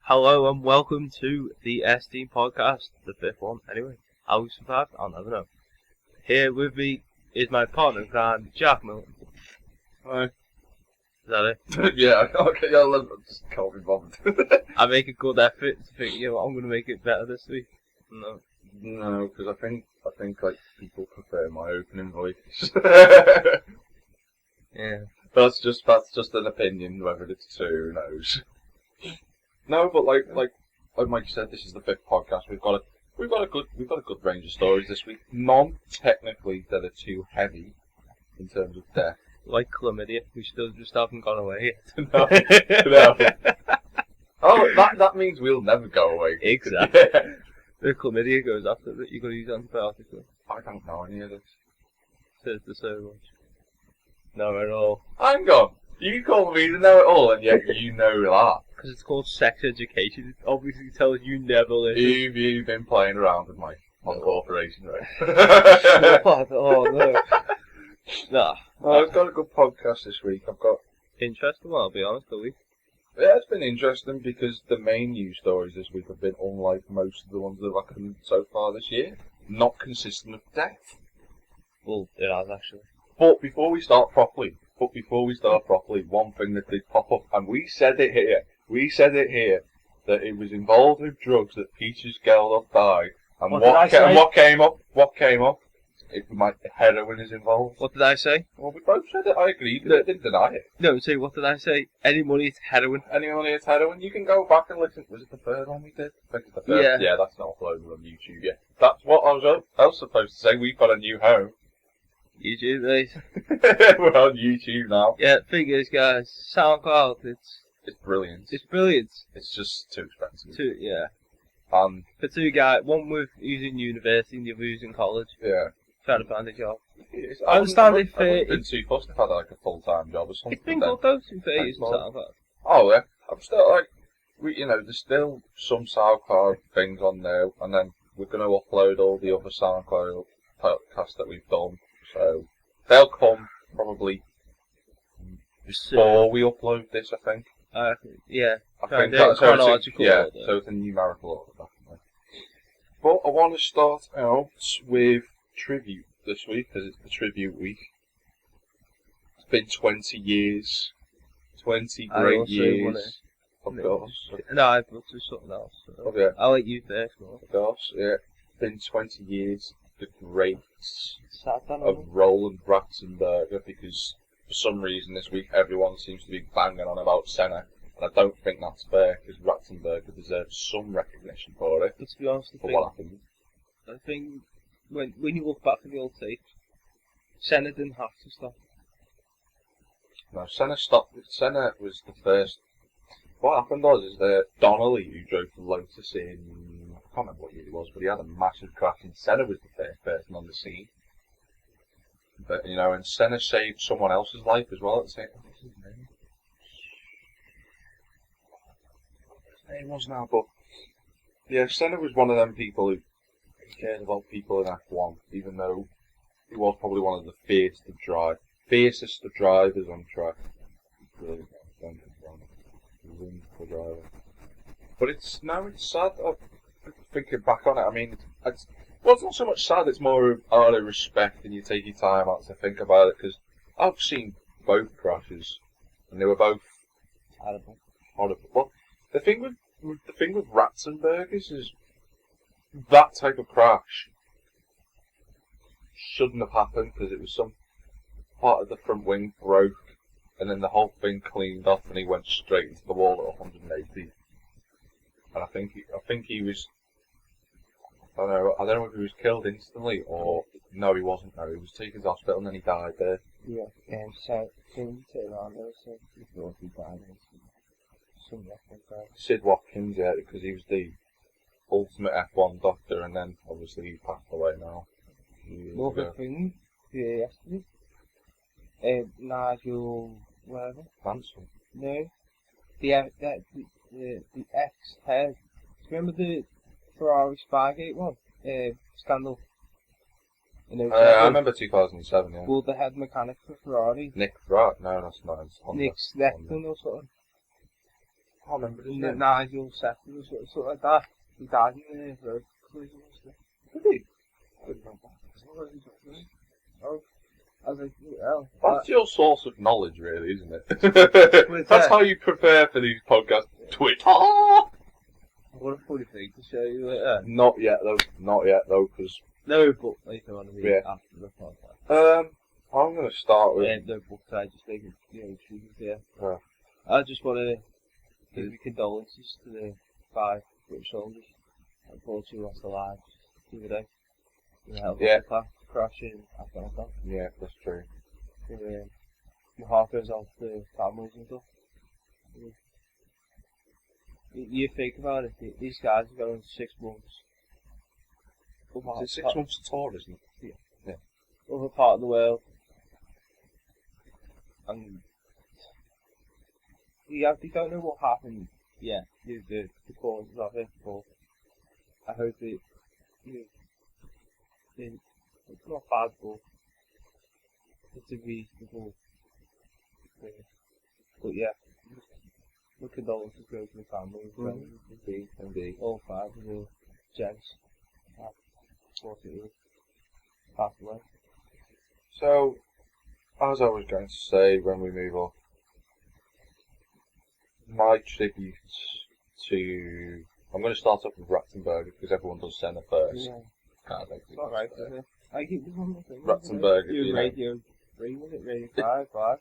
Hello and welcome to the S-Team podcast, the fifth one. Anyway, how we survived, I'll never know. Here with me is my partner in crime, Jack Millington. Hi. Is that it? Yeah, okay, I just can't be bothered. I make a good effort to think, I'm going to make it better this week. No, because I think like people prefer my opening voice. Yeah. That's just an opinion. Whether it's true, who knows? No, but like Mike said, this is the fifth podcast. We've got a good range of stories this week. None technically that are too heavy in terms of death. Like chlamydia, we still just haven't gone away yet. No. Oh, that means we'll never go away. Exactly. Yeah. The chlamydia goes after that. You've got to use antibiotics. I don't know any of this. Says the so much. No, at all. Hang on. You call me to know it all, and yet you know that. Because it's called sex education. It obviously tells you never listen. You've been playing around with my corporation, right? What? Oh, no. Nah. I've got a good podcast this week. I've got... Interesting one, I'll be honest, the week. Yeah, it's been interesting because the main news stories this week have been unlike most of the ones that I've done so far this year. Not consistent of death. Well, it has actually. But before we start properly, one thing that did pop up, and we said it here, that it was involved with drugs that Peter's girl died. And what came up? Heroin is involved. What did I say? Well, we both said it. I agreed with it. I didn't deny it. No, say, what did I say? Any money, it's heroin. Any money, it's heroin. You can go back and listen. Was it the third one we did? I think it's the third. Yeah. Yeah, that's not uploaded on YouTube yet. That's what I was supposed to say. We've got a new home. YouTube, mate. We're on YouTube now. Yeah, thing is, guys, SoundCloud, it's brilliant. It's brilliant. It's just too expensive. Yeah. For two guys, one with using university and the other using college. Yeah. Trying to find a job. I understand if I wouldn't been too fussed if I had like a full-time job or something. It's been good though, to be using SoundCloud. Oh yeah, I'm still like, there's still some SoundCloud things on there, and then we're going to upload all the other SoundCloud podcasts that we've done. So they'll come probably before we upload this, I think. Yeah. I think that's chronological order. So it's a numerical order, definitely. But I want to start out with tribute this week, because it's the tribute week. It's been 20 years. 20 great years. Of course. No, I've got to something else. So Okay. I'll let you first. Of course, yeah. It's been 20 years. The greats of Roland, Ratzenberger, because for some reason this week everyone seems to be banging on about Senna, and I don't think that's fair, because Ratzenberger deserves some recognition for it. But to be honest, what happened. I think when you look back at the old tapes, Senna didn't have to stop. No, Senna stopped. Senna was the first. What happened is that Donnelly, who drove the Lotus in, I can't remember what year it was, but he had a massive crash, and Senna was the first person on the scene. But, and Senna saved someone else's life as well at the same time. What's his name? His name was now, but... Yeah, Senna was one of them people who cared about people in F1, even though he was probably one of the fiercest of drivers on track. Really, but it's sad. Thinking back on it, I mean, it's not so much sad. It's more of out of respect, and you take your time out to think about it. Because I've seen both crashes, and they were both horrible. Well, the thing with Ratzenberger's is that type of crash shouldn't have happened, because it was some part of the front wing broke, and then the whole thing cleaned off, and he went straight into the wall at 180. And I think he was. I don't know if he was killed instantly or no, he wasn't. No, he was taken to hospital and then he died there. Yeah, so can you take that on there? So before he died, Sid Watkins, yeah, because he was the ultimate F1 doctor, and then obviously he passed away now. Another thing, yesterday, Nigel, whatever. Mansell. No, the ex-head. Remember the Ferrari Spygate one? Scandal. I remember 2007, yeah. Well, the head mechanic for Ferrari. Nick Wright? No, that's not. Nick Sneckton or something. can't remember his And name. Nigel Sefton or something like that. He died in the road collision or something. Did he? I didn't know that. Oh, I was like, well, That's your source of knowledge, really, isn't it? That's how you prepare for these podcasts. Twitter! what a funny thing to show you later. Not yet, though, because... No, but later on after the podcast. I'm going to start with... No book, I just think, choose here. Yeah. I just want to give my condolences to the 5 British soldiers. Unfortunately lost their lives the other day. In a helicopter crash in Afghanistan. Yeah, that's true. My heart goes out to the families and stuff. You think about it, these guys are going 6 months. It's 6 months tour, isn't it? Yeah. Other part of the world. And they don't know what happened yet, the causes of it, but I hope it's not bad, but it's a reasonable thing. But yeah, my condolences go to the family, friends, Indeed. all 5 of the gents. Unfortunately, passed away. So, as I was going to say when we move on, my tribute to... I'm going to start off with Ratzenberger because everyone does Senna first. Yeah. Can't think It's not right, is it? I keep this one. Ratzenberger, You Radio 3, was it? Radio 5? 5?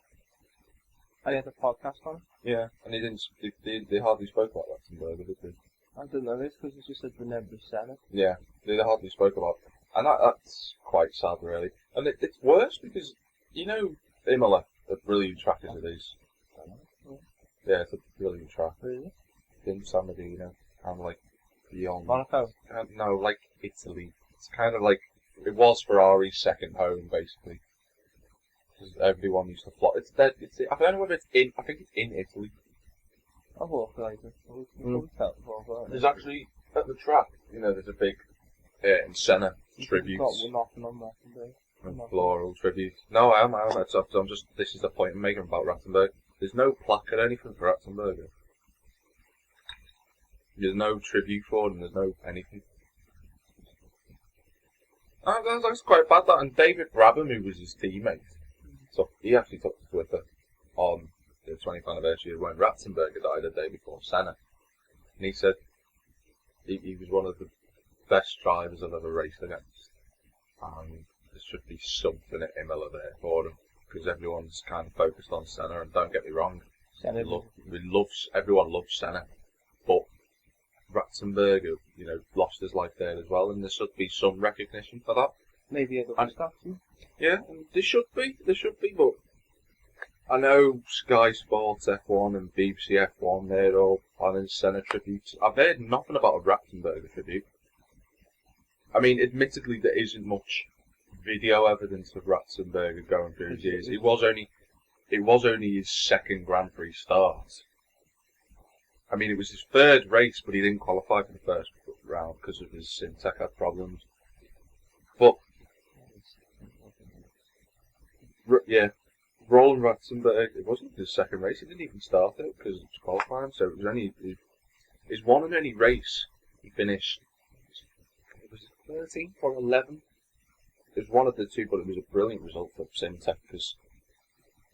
I had a podcast on. Yeah, and they hardly spoke about Ratzenberger, did they? I don't know this because it's just said remember Senna. Yeah, they hardly spoke about it. And that's quite sad, really. And it's worse because, Imola, a brilliant track as it is. Yeah, it's a brilliant track. Really? In San Marino, kind of like beyond. Monaco? No, like Italy. It's kind of like, it was Ferrari's second home, basically. Because everyone used to fly. I don't know whether it's in, I think it's in Italy. I'll walk later. There's actually, at the track, there's a big Senna tribute. We're knocking on that today. Floral tribute. No, I am. I'm just, this is the point I'm making about Ratzenberger. There's no plaque or anything for Ratzenberger. There's no tribute for him, there's no anything. That's quite bad, that. And David Brabham, who was his teammate, so he actually took to Twitter on the 20th anniversary of when Ratzenberger died the day before Senna. And he said he was one of the best drivers I've ever raced against. And there should be something at Imola there for him, because everyone's kind of focused on Senna, and don't get me wrong, everyone loves Senna, but Ratzenberger, lost his life there as well, and there should be some recognition for that. Maybe a double statue. Yeah, there should be, but I know Sky Sports F1 and BBC F1, they're all planning Senna tributes. I've heard nothing about a Ratzenberger tribute. I mean, admittedly, there isn't much video evidence of Ratzenberger going through his years. It was only his second Grand Prix start. I mean, it was his 3rd race, but he didn't qualify for the first round because of his Syntec had problems. But yeah, Roland Ratzenberger, it wasn't his second race. He didn't even start it because it was qualifying. So it was only his one and only race. He finished. It was 13th or 11th. It was one of the two, but it was a brilliant result for Syntec because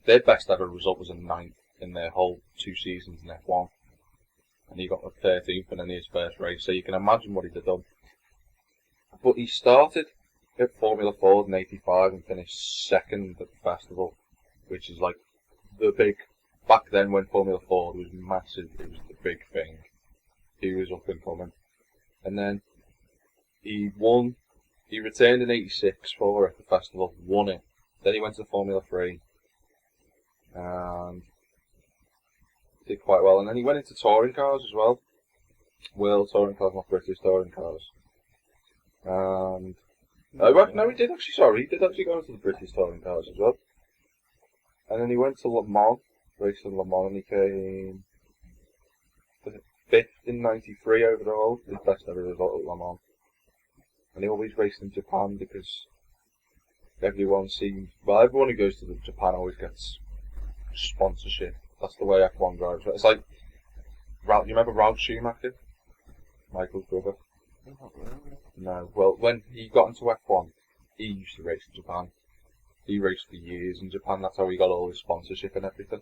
their best ever result was a 9th in their whole 2 seasons in F1. And he got a 13th in his first race, so you can imagine what he'd have done. But he started at Formula Ford in '85 and finished 2nd at the festival, which is like the big. Back then, when Formula Ford was massive, it was the big thing. He was up and coming. And then he won. He returned in '86 for at the festival, won it. Then he went to Formula 3 and did quite well. And then he went into touring cars as well. World touring cars, not British touring cars. And no, he did actually. Sorry, he did actually go into the British touring cars as well. And then he went to Le Mans, raced in Le Mans, and he came 5th in '93 overall. His best ever result at Le Mans. And he always raced in Japan because everyone who goes to Japan always gets sponsorship. That's the way F1 drives. It's like You remember Ralph Schumacher? Michael's brother? Not really. No. Well, when he got into F1, he used to race in Japan. He raced for years in Japan. That's how he got all his sponsorship and everything.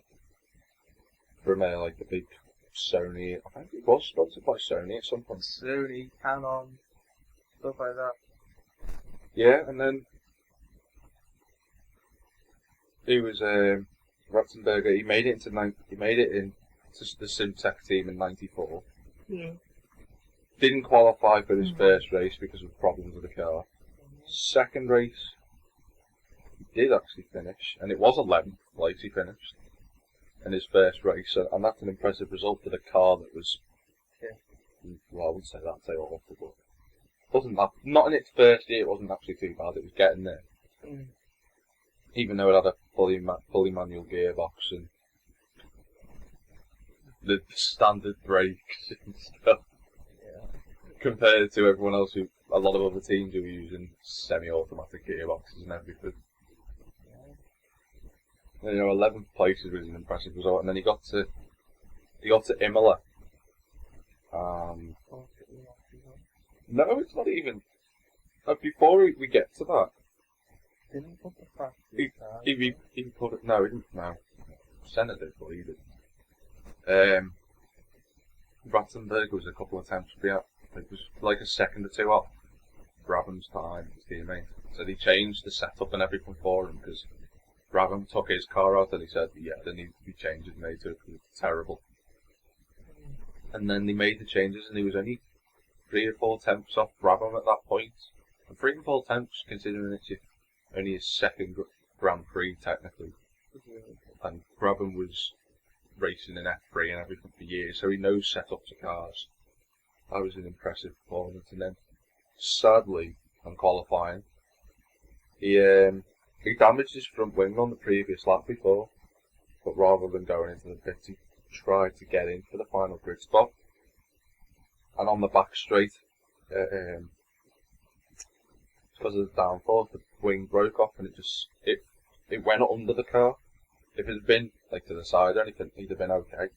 From like the big Sony. I think he was sponsored by Sony at some point. Sony, Canon, stuff like that. Yeah, and then he was Ratzenberger. He made it into the Simtech team in '94. Yeah. Didn't qualify for his first race because of problems with the car. Second race, he did actually finish, and it was 11th place he finished in his first race, and that's an impressive result for the car that was. Yeah. Well, I wouldn't say that. I'd say awful, but wasn't that not in its first year? It wasn't actually too bad. It was getting there, even though it had a fully manual gearbox and the standard brakes and stuff. Compared to everyone else, a lot of other teams who were using semi-automatic gearboxes and everything. And, 11th place was an impressive result, and then he got to Imola. No, it's not even. Before we get to that, Didn't put the factory he put it. No, he didn't. No, Senna did, but he didn't. Ratzenberger was a couple of attempts to be out. It was like a second or two off Brabham's time, his teammate. So he changed the setup and everything for him because Brabham took his car out and he said, yeah, there needs to be changes made to it because it's terrible. And then they made the changes and he was only 3 or 4 tenths off Brabham at that point. And 3 or 4 tenths, considering it's only his second Grand Prix technically. And Brabham was racing in F3 and everything for years, so he knows setups of cars. That was an impressive performance. And then, sadly, on qualifying, he damaged his front wing on the previous lap before, but rather than going into the pits, he tried to get in for the final grid spot. And on the back straight, because of the downforce, the wing broke off and it went under the car. If it had been like to the side or anything, he'd have been okay.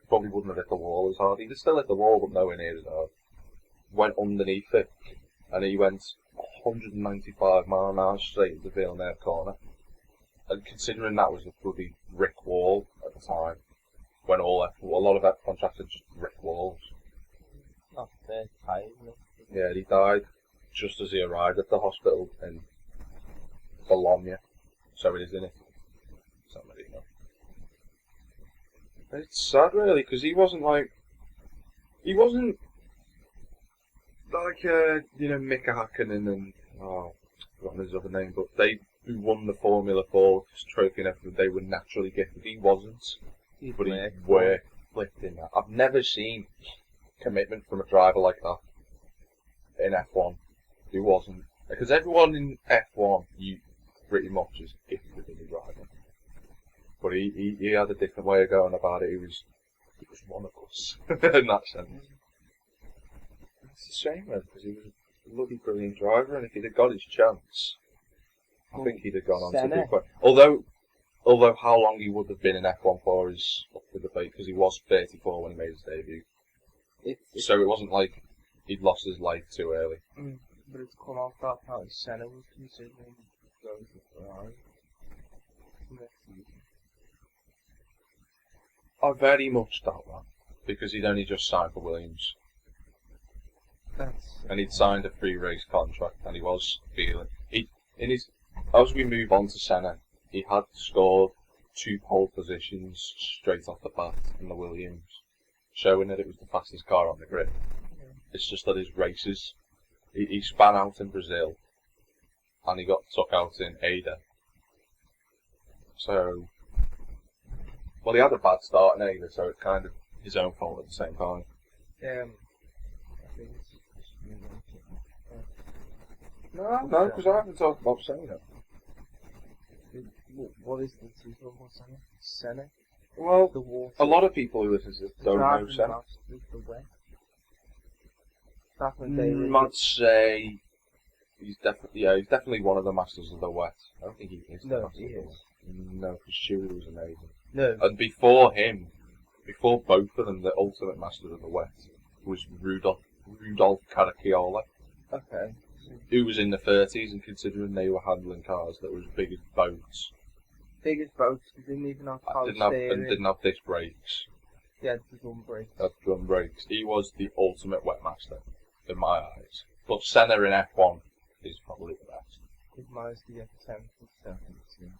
Probably wouldn't have hit the wall as hard. He'd have still hit the wall, but nowhere near as hard. Went underneath it, and he went 195 mile an hour straight into the Villeneuve corner. And considering that was a bloody brick wall at the time, when a lot of F1 tracks are just brick walls. Not fair, tight, isn't it? Yeah, he died just as he arrived at the hospital in Bologna. So it is in Italy. San Marino. It's sad, really, because he wasn't like Mika Hakkinen and I've forgotten his other name, but they who won the Formula 4 trophy and everything, they were naturally gifted. He wasn't, but he worked in that. I've never seen commitment from a driver like that in F1. He wasn't, because everyone in F1 you pretty much is gifted as a driver. But he had a different way of going about it. He was one of us in that sense. It's a shame, man, because he was a bloody brilliant driver, and if he'd have got his chance, I think he'd have gone on to be quite. Although how long he would have been in F1 for is up for debate, because he was 34 when he made his debut. So it wasn't like he'd lost his life too early. But it's come off that how Senna was considering going to Ferrari next season. I very much doubt that, because he'd only just signed for Williams. And he'd signed a 3-race contract, and he was feeling. As we move on to Senna, he had scored 2 pole positions straight off the bat in the Williams, showing that it was the fastest car on the grid. Yeah. It's just that his races, he span out in Brazil, and he got took out in Ada. So, well, he had a bad start in Ada, so it's kind of his own fault at the same time. I think it's No, because I haven't talked about Senna. What is the season of Senna? Senna? Well, The water. a lot of people who listen to this don't know Senna. The wet. Back when they were. I'd say he's definitely one of the masters of the wet. I don't think he is. No, he is. No, because Stewie was amazing. No. And before him, before both of them, the ultimate master of the wet was Rudolph Caracciola, Okay. who was in the 30s, and considering they were handling cars that were as big as boats, Biggest boats, they didn't even have power steering. didn't have disc brakes, Yeah, the drum brakes. had drum brakes. He was the ultimate wet master, in my eyes. But Senna in F1 is probably the best. He managed to get 10th and 7th.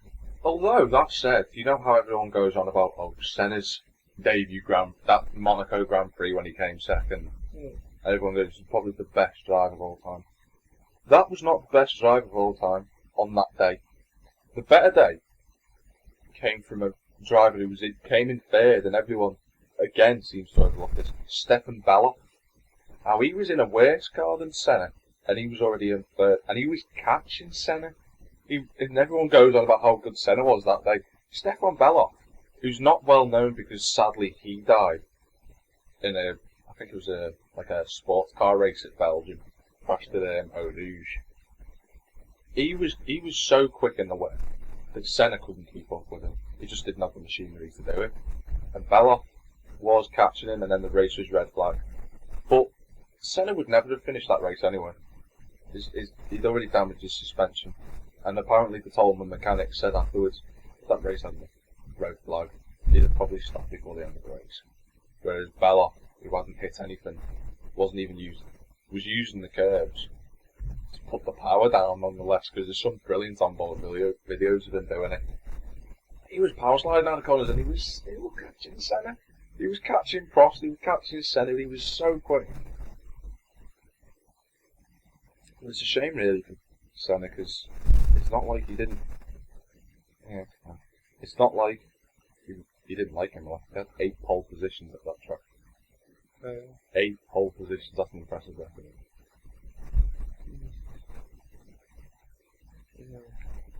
Although, that said, you know how everyone goes on about, Senna's debut that Monaco Grand Prix when he came second? Yeah. Everyone goes, he's probably the best driver of all time. That was not the best driver of all time on that day. The better day came from a driver who came in third, and everyone, again, seems to overlook this. Stefan Belloff. How he was in a worse car than Senna, and he was already in third, and he was catching Senna. And everyone goes on about how good Senna was that day. Stefan Belloff, who's not well known because sadly he died in I think it was a sports car race at Belgium, crashed at Eau Rouge. He was so quick in the wet that Senna couldn't keep up with him. He just didn't have the machinery to do it. And Belloff was catching him, and then the race was red flag. But Senna would never have finished that race anyway. He'd already damaged his suspension. And apparently the Tolman mechanic said afterwards, if that race had a red flag, he'd have probably stopped before the end of the race. Whereas Belloff, who hadn't hit anything, was using the curves to put the power down nonetheless, because there's some brilliant onboard videos of him doing it. He was power sliding down the corners, and he was still catching Senna. He was catching Prost, he was catching Senna, he was so quick. It's a shame really for Senna, because it's not like he didn't. Yeah, it's not like he didn't like him. He had 8 pole positions at that track. 8 pole positions, that's an impressive record.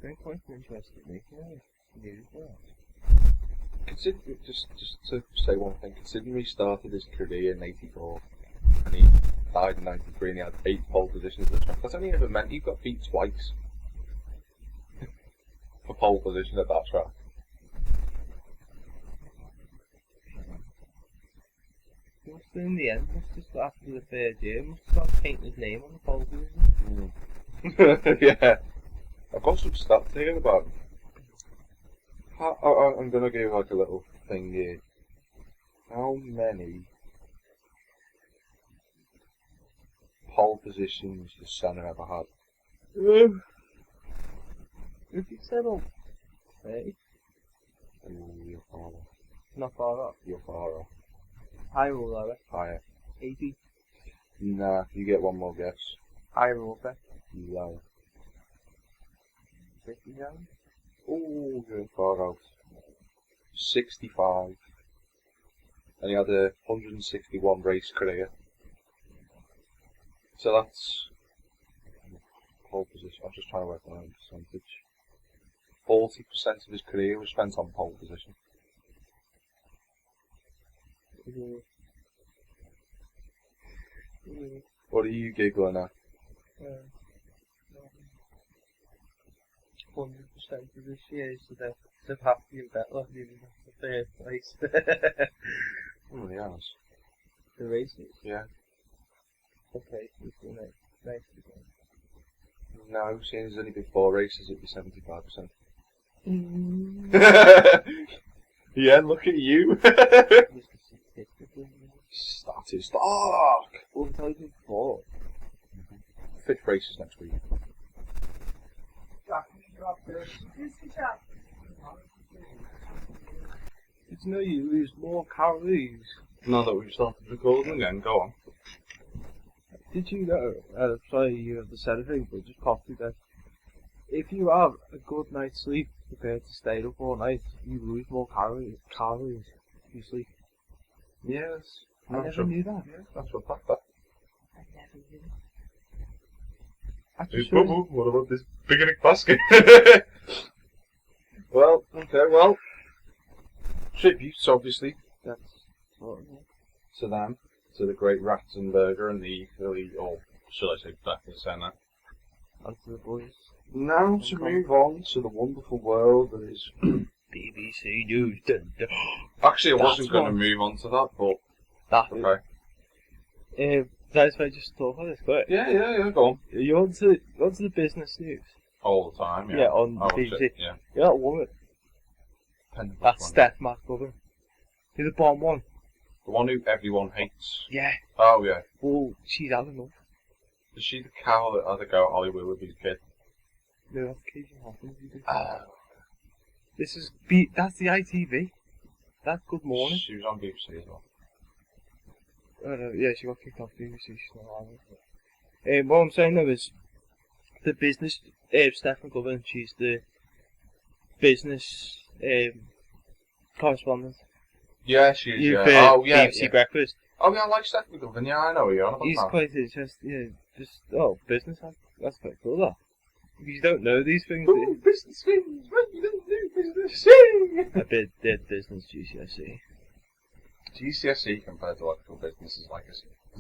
Very quite interesting, yeah. Consider, just to say one thing, considering he started his career in '84 and he died in '93 and he had 8 pole positions at the track, that's only ever meant he got beat twice for pole position at that track. In the end, must just after the 3rd year, must start painting his name on the pole position. Yeah. I've got some stats here about him. I'm going to give like a little thing here. How many pole positions has Senna ever had? If you said 30, You're far off. not far off. You're far off. High roll, though. Higher. 80. Nah, you get one more guess. High roll, Lower. 59. Oh, you're far out. 65. And he had a 161 race career. So that's pole position. I'm just trying to work on a percentage. 40% of his career was spent on pole position. What are you giggling at? 100% of this year, so they've happy and better even after 3rd place. Oh, he has. The races? Yeah. Okay, so it's the next again. No, seeing there's only been 4 races, it'd be 75%. Yeah, look at you. Status dark. Well, I'm telling you 4. 5th race is next week. Did you know you lose more calories? Now that we've started recording again, go on. Did you know, sorry you have said anything, but just popped it there. If you have a good night's sleep prepared to stay up all night, you lose more calories if you sleep. Yes. I never knew that. Yeah, that's what that. I never knew that. What about this picnic basket? Well, okay, well. Tributes, obviously. That's sort of it. To them. To the great Ratzenberger and the equally, or should I say, better Senna. And to the boys. Now to move on to the wonderful world that is BBC News. Dun, dun. Actually, I wasn't That's going to one. move on to that, but That okay. that's why I just talk about this quick. Yeah, go on. You on to the business news? All the time, yeah. Yeah, on I watch BBC. it, yeah. You know that woman? Depending which That's one. Steph McGovern. He's the bomb one. The one who everyone hates. Yeah. Oh, yeah. Well, she's had enough. Is she the cow that had to go to Hollywood with his kid? No, that's Casey Hoffman. Oh. That's the ITV. That's Good Morning. She was on BBC as well. Yeah, she got kicked off BBC. She's not allowed. What I'm saying though is the business. Steph McGovern. She's the business correspondent. Yeah, she is. You've Yeah. Oh, yeah. BBC Yeah. Breakfast. Oh, yeah, I like Steph McGovern. Yeah, I know who you're on about He's now. quite interesting. Yeah, just business. That's quite cool. That. Because you don't know these things. Ooh, business things. What you don't do business thing. A bit dead business GCSE. GCSE compared to actual business is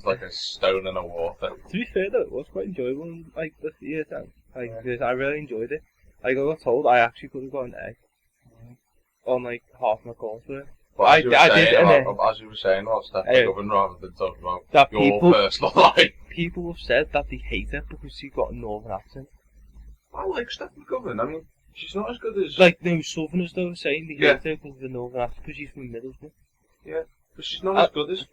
like a stone in a water. To be fair though, it was quite enjoyable. Like the year 10. Because I really enjoyed it. Like I got told I actually could have got an A on like half my course for it. But I as you were saying about Steph McGovern rather than talking about that your personal life. People have said that they hate her because she's got a northern accent. I like Steph McGovern. I mean, she's not as good as... Like no southerners though saying they Yeah. hate her because of the northern accent because she's from Middlesbrough. Yeah, but she's not as good as...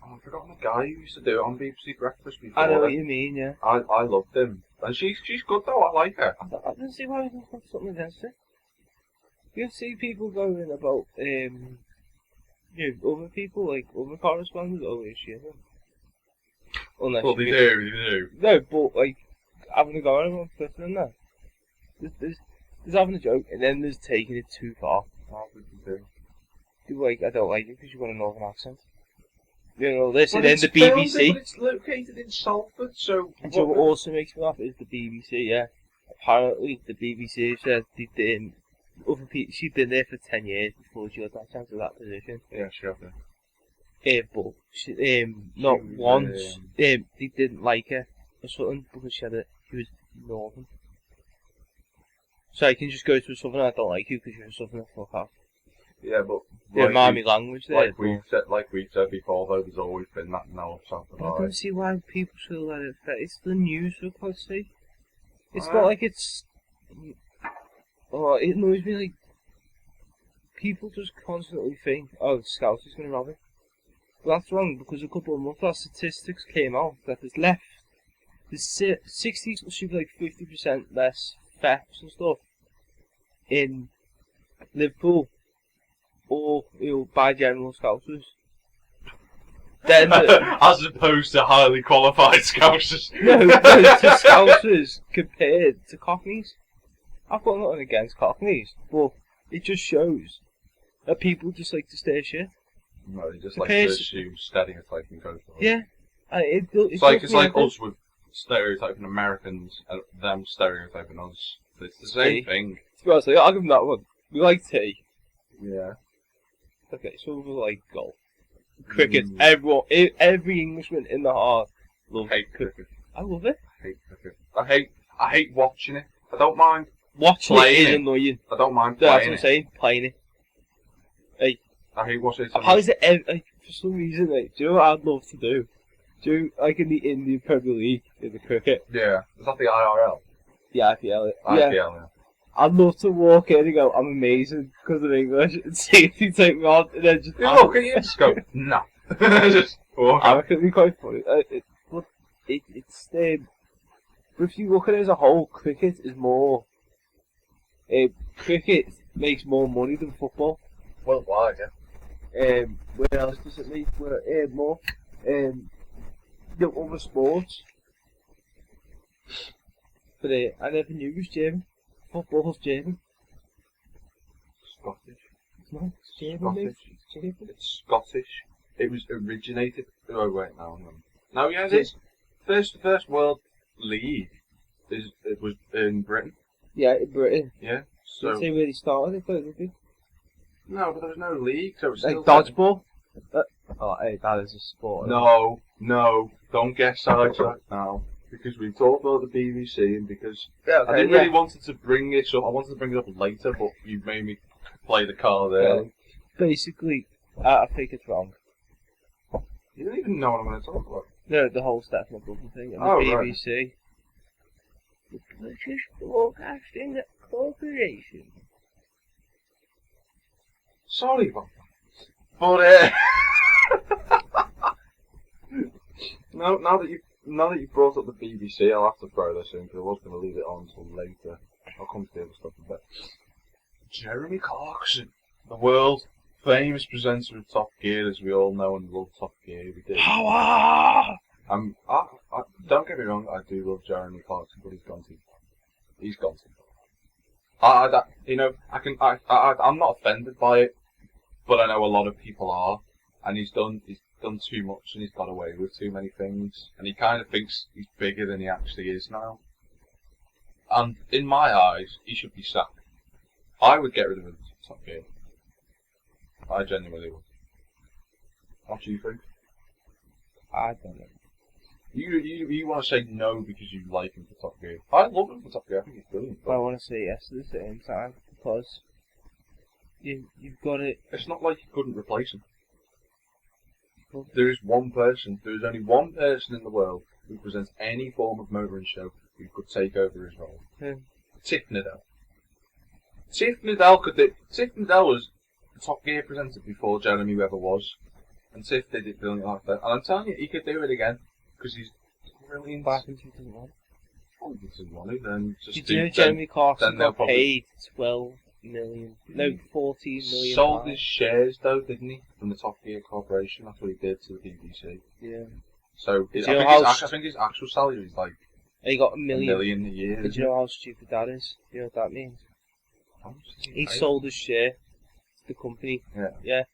I've forgotten the guy who used to do it on BBC Breakfast before. I know what you mean, yeah. I loved him. And she's good though, I like her. I don't see why we don't have something against it. You see people going about, other people, like other correspondents, is she isn't? Unless Well, they do. No, but like, having a go at him on Twitter and that. There's having a joke, and then there's taking it too far. How did they do? People like, I don't like it because you've got a northern accent. You know, this, Well, and then it's the filmed, BBC. but it's located in Salford, so... And so what also makes me laugh is the BBC, yeah. Apparently, the BBC said they did. Other people, she'd been there for 10 years before she got that chance of that position. Yeah, sure. But she, not was, once, they didn't like her or something because she was northern. So I can just go to a southerner, I don't like you because you're a southerner, fuck off. Yeah, but... Yeah, mind me language there. Like we've said before, though, there's always been that Salford. I don't see why people should let it affect. It's the news, for God's sake. It's Alright. not like it's... Oh, it annoys me, like... People just constantly think, oh, the Scouts is going to rob it. But that's wrong, because a couple of months ago, statistics came out that there's 60, should be like 50% less thefts and stuff in Liverpool, or, by general Scousers. Then As opposed to highly qualified Scousers. no, to Scousers compared to Cockneys. I've got nothing against Cockneys, but it just shows that people just like to stay shit. No, they just The like to pace- assume stereotyping goes for Yeah, and It's like us with stereotyping Americans and them stereotyping us. It's the same Tea. thing. To be honest, I'll give them that one. We like tea. Yeah. Okay, so we like golf. Cricket. Every Englishman in the heart loves Hate cricket. cricket. I love it. Hate cricket. I hate watching it. I don't mind. Watching Playing it is it. annoying. I don't mind That's what playing I'm it. saying. Playing it. I hate watching it. How is it? For some reason, do you know what I'd love to do? Like in the Indian Premier League in the cricket, Yeah. Is that the IRL? the IPL. IPL, Yeah, yeah. I'd love to walk in and go, I'm amazing because of English, and see if you take me on, and then just. You look at you and just go, nah. Just walk I out. reckon it'd be quite funny. But it's but if you look at it as a whole, cricket is more. Cricket makes more money than football. Worldwide, yeah. Where else does it make more? The other sports. But I never knew it was German. Football's German. Scottish. It's not. It's German, mate. Scottish. It's German. It's Scottish. It was originated. Oh wait, no. No, yeah, it is. First World League it was in Britain. Yeah, in Britain. Yeah. So Didn't say where they started. They played rugby. no, but there was no league, so it's Like still dodgeball. Oh, hey, that is a sport. No, don't get sidetracked now. because we talked about the BBC and because Yeah, I didn't really wanted to bring it up. I wanted to bring it up later, but you made me play the card early. Basically, I think it's wrong. You don't even know what I'm going to talk about. No, the whole Stephen Buckle thing and the Oh, BBC. The British Broadcasting Corporation. Sorry about that. But now that you brought up the BBC, I'll have to throw this in because I was going to leave it on until later. I'll come to the other stuff in a bit. Jeremy Clarkson, the world famous presenter of Top Gear, as we all know and love Top Gear. We do. Power! Don't get me wrong, I do love Jeremy Clarkson, but he's gone too far. He's gone too far. I'm not offended by it, but I know a lot of people are, and he's done too much, and he's got away with too many things, and he kind of thinks he's bigger than he actually is now. And in my eyes, he should be sacked. I would get rid of him from Top Gear. I genuinely would. What do you think? I don't know. You want to say no because you like him for Top Gear. I love him for Top Gear. I think he's brilliant. I want to say yes at the same time because you've got it. It's not like you couldn't replace him. There is one person. There is only one person in the world who presents any form of motoring show who could take over his role. Tiff Needell. Tiff Needell could do. Tiff Needell was the Top Gear presenter before Jeremy ever was, and Tiff did it brilliantly like that. And I'm telling you, he could do it again because he's brilliant. Back in 2001. Oh, he doesn't want to, then just Did do. you know Jeremy Clarkson then they'll got probably- paid 12 million? No, 14 million. Sold pounds. his shares though, didn't he? From the Top Gear Corporation. That's what he did to the BBC. Yeah. So Did I you know think his actual salary is like He got a a million. million a year. Did you know how stupid that is? You know what that means? He sold his share to the company. Yeah.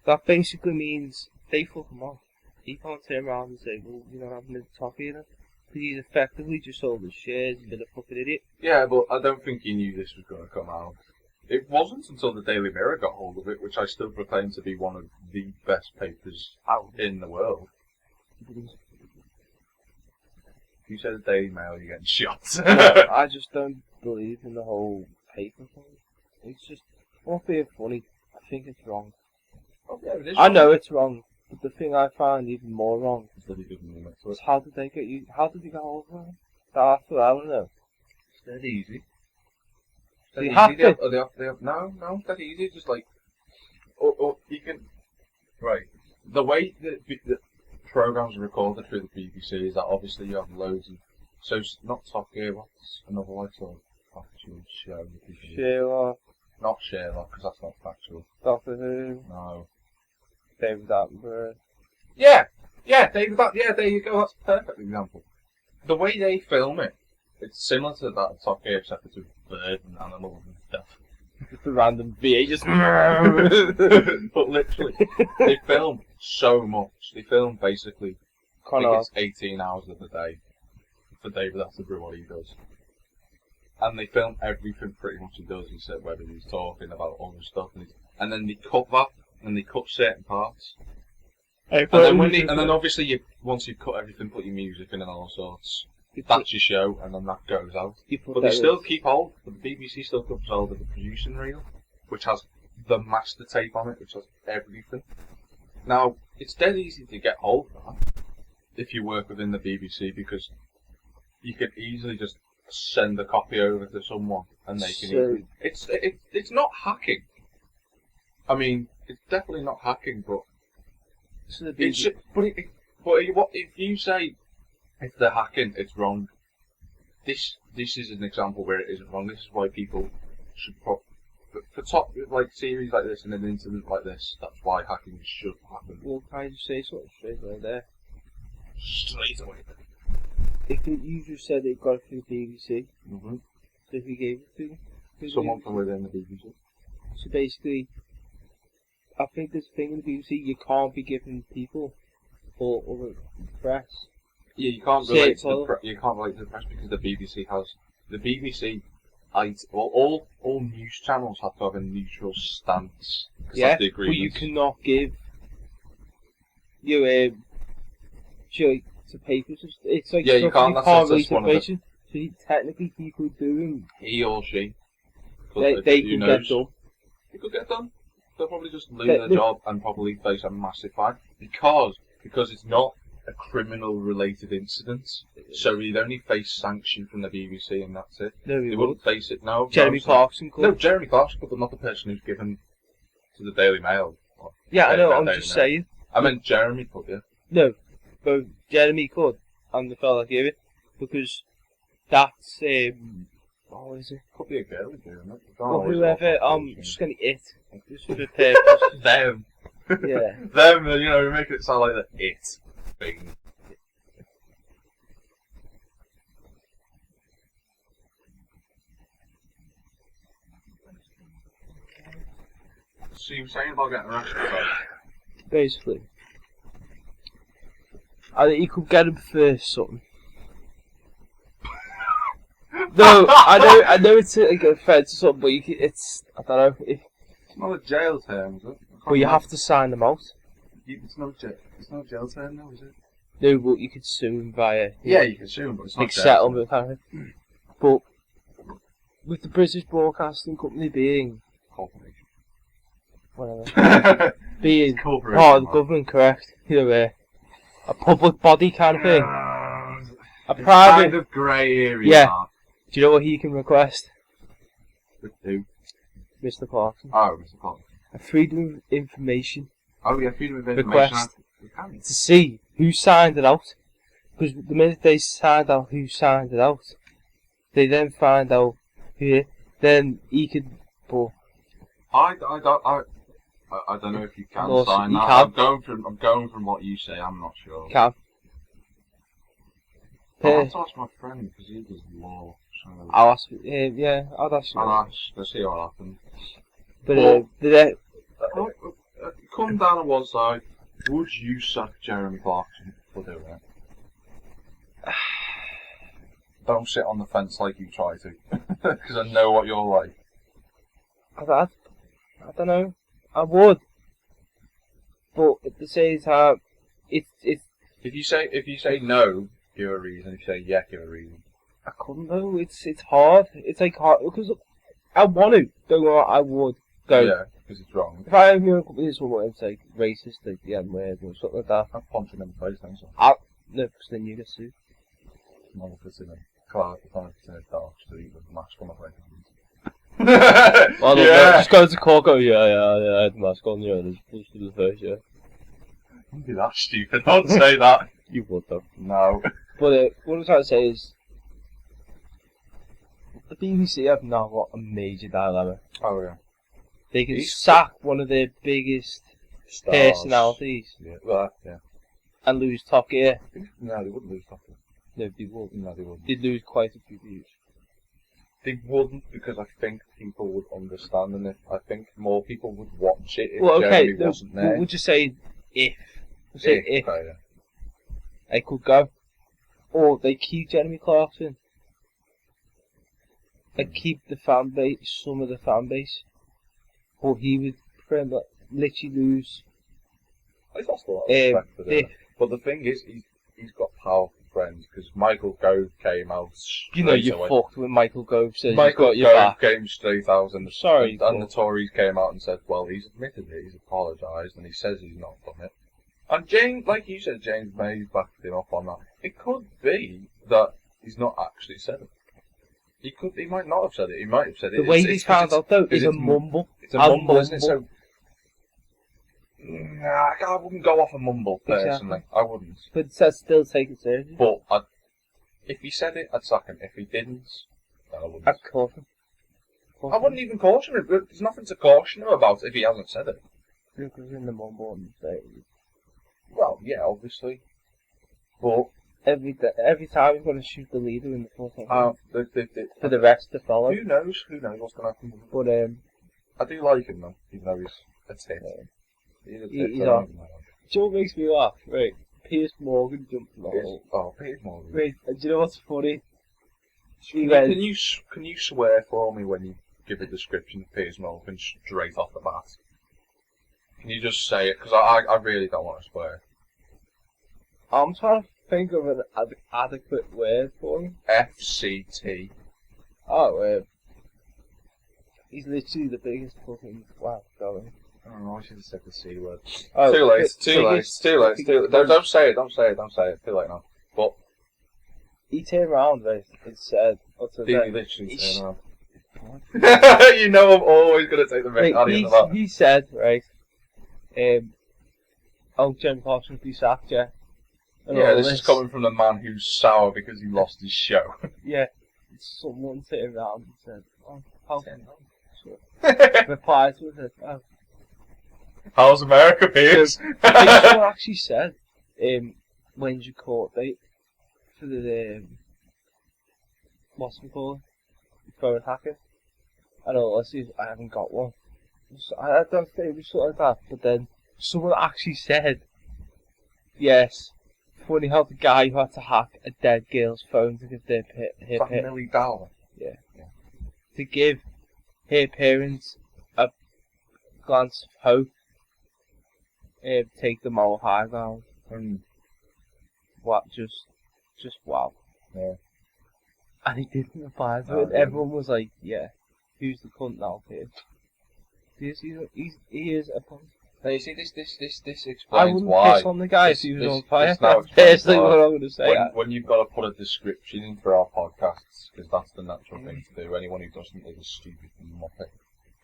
That basically means they fuck him off. He can't turn around and say, well, you're not having the Top Gear then. Because he's effectively just sold his shares. He's been a fucking idiot. Yeah, but I don't think he knew this was going to come out. It wasn't until the Daily Mirror got hold of it, which I still proclaim to be one of the best papers in the world. If you say the Daily Mail, you're getting shot. I just don't believe in the whole paper thing. It's just, not being funny, I think it's wrong. Oh, yeah, it is I know it's wrong, but the thing I find even more wrong Is that he didn't mean it to is it. how did they get you? How did you get hold of it? That's what I want to know. It's dead easy. So you have to. No, it's dead easy. Just like, or you can, right. The way that the programs are recorded through the BBC is that obviously you have loads of, so not Top Gear, what's another like sort of factual show? Sherlock, Not Sherlock, because that's not factual. Doctor Who, No. David Attenborough. Yeah, David. Yeah, there you go. That's a perfect example. The way they film it, it's similar to that of Top Gear, except it's with birds and animals and stuff. Just a random VA just. But literally, they film so much. They film basically, I think it's 18 hours of the day for David Attenborough, what he does. And they film everything pretty much he does. He said whether he's talking about other stuff, and then they cut that, and they cut certain parts. And then obviously once you've cut everything, put your music in and all sorts. That's your show, and then that goes out. But they still keep hold. The BBC still keeps hold of the producing reel, which has the master tape on it, which has everything. Now, it's dead easy to get hold of that if you work within the BBC, because you could easily just send a copy over to someone, and they can. It's not hacking. I mean, it's definitely not hacking, but if you say if they're hacking, it's wrong. This is an example where it isn't wrong. This is why people should for top like series like this and an incident like this. That's why hacking should happen. Well, can I just say something straight away there? Straight away. If you just said it got it through the BBC, Mm-hmm. so if you gave it to Someone from within the BBC. So basically, I think this thing in the BBC, you can't be giving people or other press. Yeah, you can't relate to the press because the BBC has all news channels have to have a neutral stance. Yeah, but you cannot give it's a paper. It's like Yeah, you stuff can't. you That's can't just release one of the. information. So technically, he could do them. He or she. They could get done. They could get done. They'll probably just lose They- their job and probably face a massive fine because it's not a criminal-related incident. So he'd only face sanction from the BBC and that's it. No, he They would. wouldn't face it. No. Jeremy Clarkson could. No, Jeremy Clarkson could, but not the person who's given to the Daily Mail. Yeah, I know. I'm Daily just Mail. saying. I meant Jeremy could, yeah. No, both Jeremy could and the fella that gave it because that's what is it? Could be a girl doing it. Well, whoever. Just gonna it. Just for the purpose. Them. Yeah. Them. You know, making it sound like the it thing. So you were saying about getting arrested, right? Basically. I think you could get him for something. No, I know it's like an offence or something, but it's I don't know. It's not a jail term, is it? But you have to sign them out. It's not a jail term, now, is it? No, but you could sue him via Yeah, you can sue him, but it's not big jail settlement kind of thing. But with the British Broadcasting Company being corporation. whatever, being Corporation, part of the man. government, correct? You know, a public body kind of thing. A It's private. kind of grey area. Yeah. Mark. Do you know what he can request, With who? Mr. Clarkson? Oh, Mr. Clarkson. A freedom of information Oh, yeah, freedom of information. request You can. to see who signed it out. Because the minute they signed out who signed it out, they then find out who. Then he could. But I don't know if you can Well, sign you that. can. I'm going from what you say. I'm not sure. can. I'll have to ask my friend because he does law. So I'll ask. Yeah, I'll ask you. I'll ask. Let's see what happens. But Come down on one side. Would you sack Jeremy Clarkson for doing it? Don't sit on the fence like you try to, because I know what you're like. I don't know. I would. But at the same time, it's. If you say no, give a reason. If you say yeah, give a reason. I couldn't though. It's hard. It's like hard because I want to. Don't know. I would go. Yeah, because it's wrong. If I have your company, someone it's like racist, like the N word or something like that. I'll punch him in the face, don't No, because then you get sued. Not if it's in a cloud, if it's in a dark street with a mask on my face. Well, no, just go to court, go, yeah, I had the mask on, yeah, there's supposed to be the face, yeah. Don't be that stupid. Don't say that. You would though. No. But what I'm trying to say is, the BBC have now got a major dilemma. Oh yeah. They can He's- sack one of their biggest personalities Yeah. Well, yeah. and lose Top Gear. No, they wouldn't lose something. No, they would. No, they wouldn't. They'd lose quite a few views. They wouldn't because I think people would understand and I think more people would watch it if Well, okay, Jeremy wasn't there. we'll just say if. We'll say if okay, yeah. they could go. Or they keep Jeremy Clarkson. And keep the fan base, some of the fan base. Or he would literally lose. He's lost a lot of respect for if, them. But the thing is, he's got powerful friends because Michael Gove came out you know, straight you're away. fucked when Michael Gove says Michael he's got your Gove back. came straight out and Sorry, and the Tories came out and said, well, he's admitted it, he's apologised, and he says he's not done it. And James, like you said, James May's backed him up on that. It could be that he's not actually said it. He might not have said it. He might have said it. The way he found out though is a it's- mumble. It's a mumble, isn't it? So, I wouldn't go off a mumble personally. Exactly. I wouldn't. But it says still take it seriously. But if he said it, I'd sack him. If he didn't, then I wouldn't. I'd caution. I wouldn't even caution him. There's nothing to caution him about if he hasn't said it. Because in the mumble and say Well, yeah, obviously. But every time he's going to shoot the leader in the fourth for the rest to follow. who knows? Who knows what's going to happen? But I do like him though, even though he's a tit. He's a tit. He's so I on. don't even know. do you know what makes me laugh? Right, Piers Morgan jumped in the Piers- hole. Oh, Piers Morgan. Right, and do you know what's funny? He Can went, you swear for me when you give a description of Piers Morgan straight off the bat? Can you just say it? Because I really don't want to swear. I'm trying to think of an adequate word for him. FCT. Oh, he's literally the biggest fucking wow going. Oh, I should have said the C word. Oh, Too late. Too late. Don't say it. Don't say it. Too late now. But he turned around, right? It said, he literally turned around. You know I'm always going to take the mick out of that. He said, right, Jeremy Clarkson be sacked, yeah. Yeah, this is coming from the man who's sour because he lost his show. Yeah, someone turned around and said, oh, how can I? Replied to it, oh. How's America, Piers? Someone actually said, when's your court date for the, what's it called? Phone hacking? I don't know, I haven't got one. I don't think it was something like that, but then someone actually said, yes, funny how the guy who had to hack a dead girl's phone to give their Millie Dollar. Yeah. To give her parents a glance of hope, take the moral high ground, and what, just wow. Yeah. And he didn't reply to it. Everyone was like, yeah, who's the cunt now, Piers? He is a cunt. Now you see, this explains I wouldn't why. piss on the guy if he was on fire. That's basically what I'm going to say. When you've got to put a description in for our podcasts, because that's the natural thing to do. Anyone who doesn't is a stupid muppet.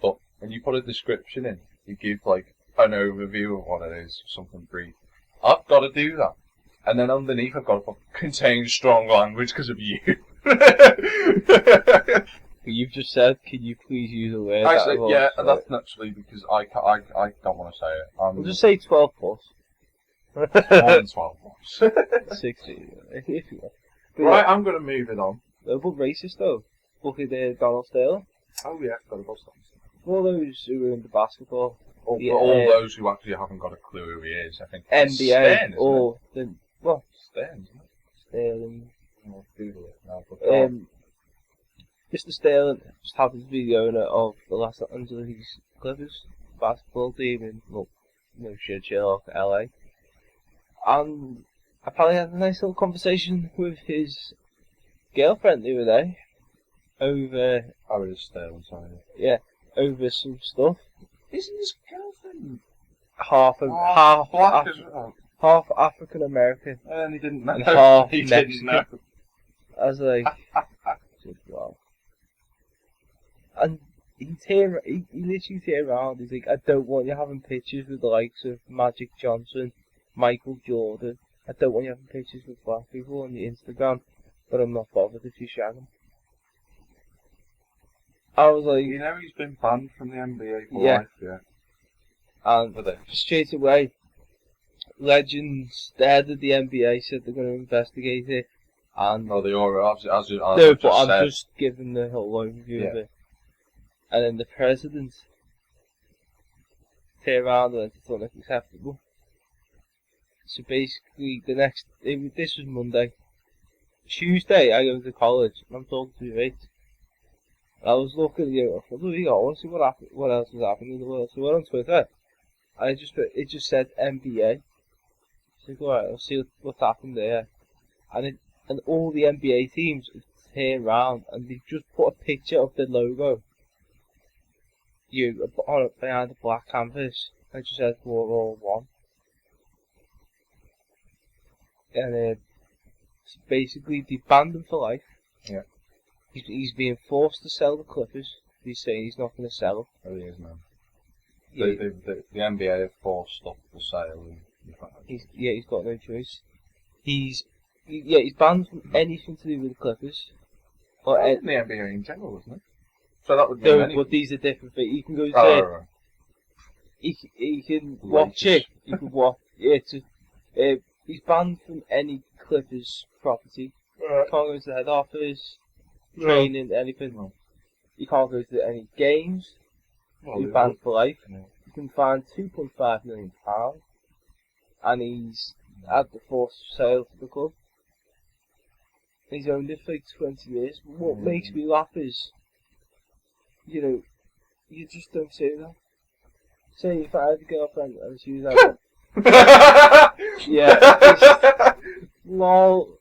But when you put a description in, you give like an overview of what it is, something brief. I've got to do that. And then underneath I've got to put contains strong language because of you. You've just said, can you please use a word? Actually, yeah, that's naturally because I don't want to say it. We'll just say 12 plus. More than 12 plus. 60, if you want. Right, I'm going to move it on. They're both racist though. Look at Donald Sterling. Oh yeah, got to go stop. All those who are into basketball. All those who actually haven't got a clue who he is, I think. NBA, Stern, or the, well, Stern, isn't it? Sterling. I'll Google it now. But Mr. Sterling just happens to be the owner of the Los Angeles Clippers basketball team in, well, no shit, Sherlock, LA. And I probably had a nice little conversation with his girlfriend the other day over. Oh, it is Sterling, sorry. Yeah, over some stuff. Isn't his girlfriend half African American and he didn't know. and half he Mexican? didn't know. I was like, wow. And he literally turned around. He's like, I don't want you having pictures with the likes of Magic Johnson, Michael Jordan. I don't want you having pictures with black people on your Instagram, but I'm not bothered if you shag them. I was like, you know, he's been banned from the NBA for Yeah. life, yeah. And For this. straight away, legends, the head of the NBA said they're going to investigate it. And No, they are, as no, I've but I'm said. just giving the whole overview of Yeah. it. And then the president turned around and it's unacceptable. So basically, this was Monday. Tuesday, I go to college and I'm talking to my mates. I was looking at you, I want to see what else is happening in the world. So I went on Twitter, and it just said NBA. So I go, alright, I'll see what's happened there. And all the NBA teams turned around and they just put a picture of the logo. Behind the black canvas. And it just says we're all one. And so basically they banned him for life. Yeah. He's being forced to sell the Clippers. He's saying he's not going to sell them. Oh, he is now. Yeah, The NBA have forced up the sale. he's got no choice. He's banned from anything to do with the Clippers. Or The NBA in general, isn't it? So that would no, mean but these are different things. You can go to right. he can watch it. You can watch he's banned from any Clippers property. Can't go to the head office, training, anything. No. You can't go to any games. Well, He's banned for life. Yeah. You can find £2.5 million, and he's had the forced sale to the club. He's owned it for like 20 years. But what makes me laugh is, you know, you just don't say that. Say if I had a girlfriend and she was like, yeah, Lol.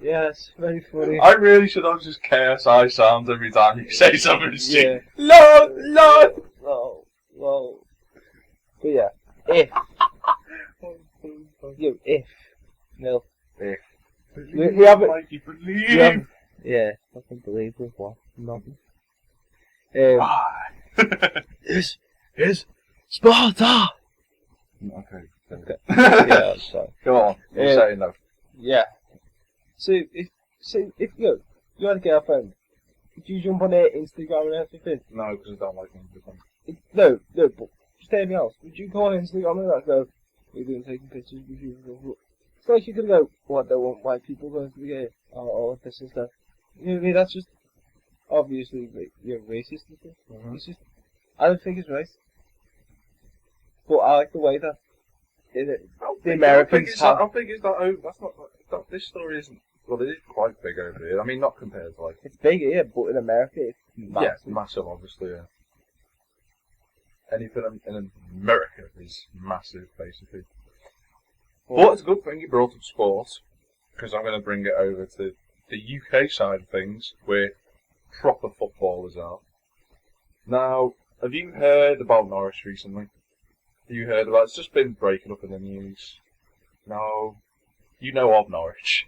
Yes, very funny. I really should have just KSI sounds every time you say something stupid. Yeah. Lol. But yeah, if. If. No. If. We have it. Mikey, believe. Yeah, fucking believe with what? Nothing. Why? Is Sparta! Okay. Yeah, sorry. Go on. You're saying though. Yeah. So if you had a girlfriend, would you jump on her Instagram and everything? No, because I don't like Instagram. No, but just anything else. Would you go on Instagram and that go, we're doing taking pictures with you? It's like you could go, I don't want white people going to the game, or this and stuff. You know what I mean? That's just, obviously, you're racist and stuff. Mm-hmm. It's just, I don't think it's right. But I like the way that the Americans have... I don't think it's that over. That's not... this story isn't... Well, it is quite big over here. I mean, not compared to, like... It's big here, but in America, it's massive. Yeah, massive, obviously, yeah. Anything in America is massive, basically. But it's a good thing you brought up sports, because I'm going to bring it over to the UK side of things, where proper footballers are. Now, have you heard about Norwich recently? Have you heard about it? It's just been breaking up in the news. No, you know of Norwich.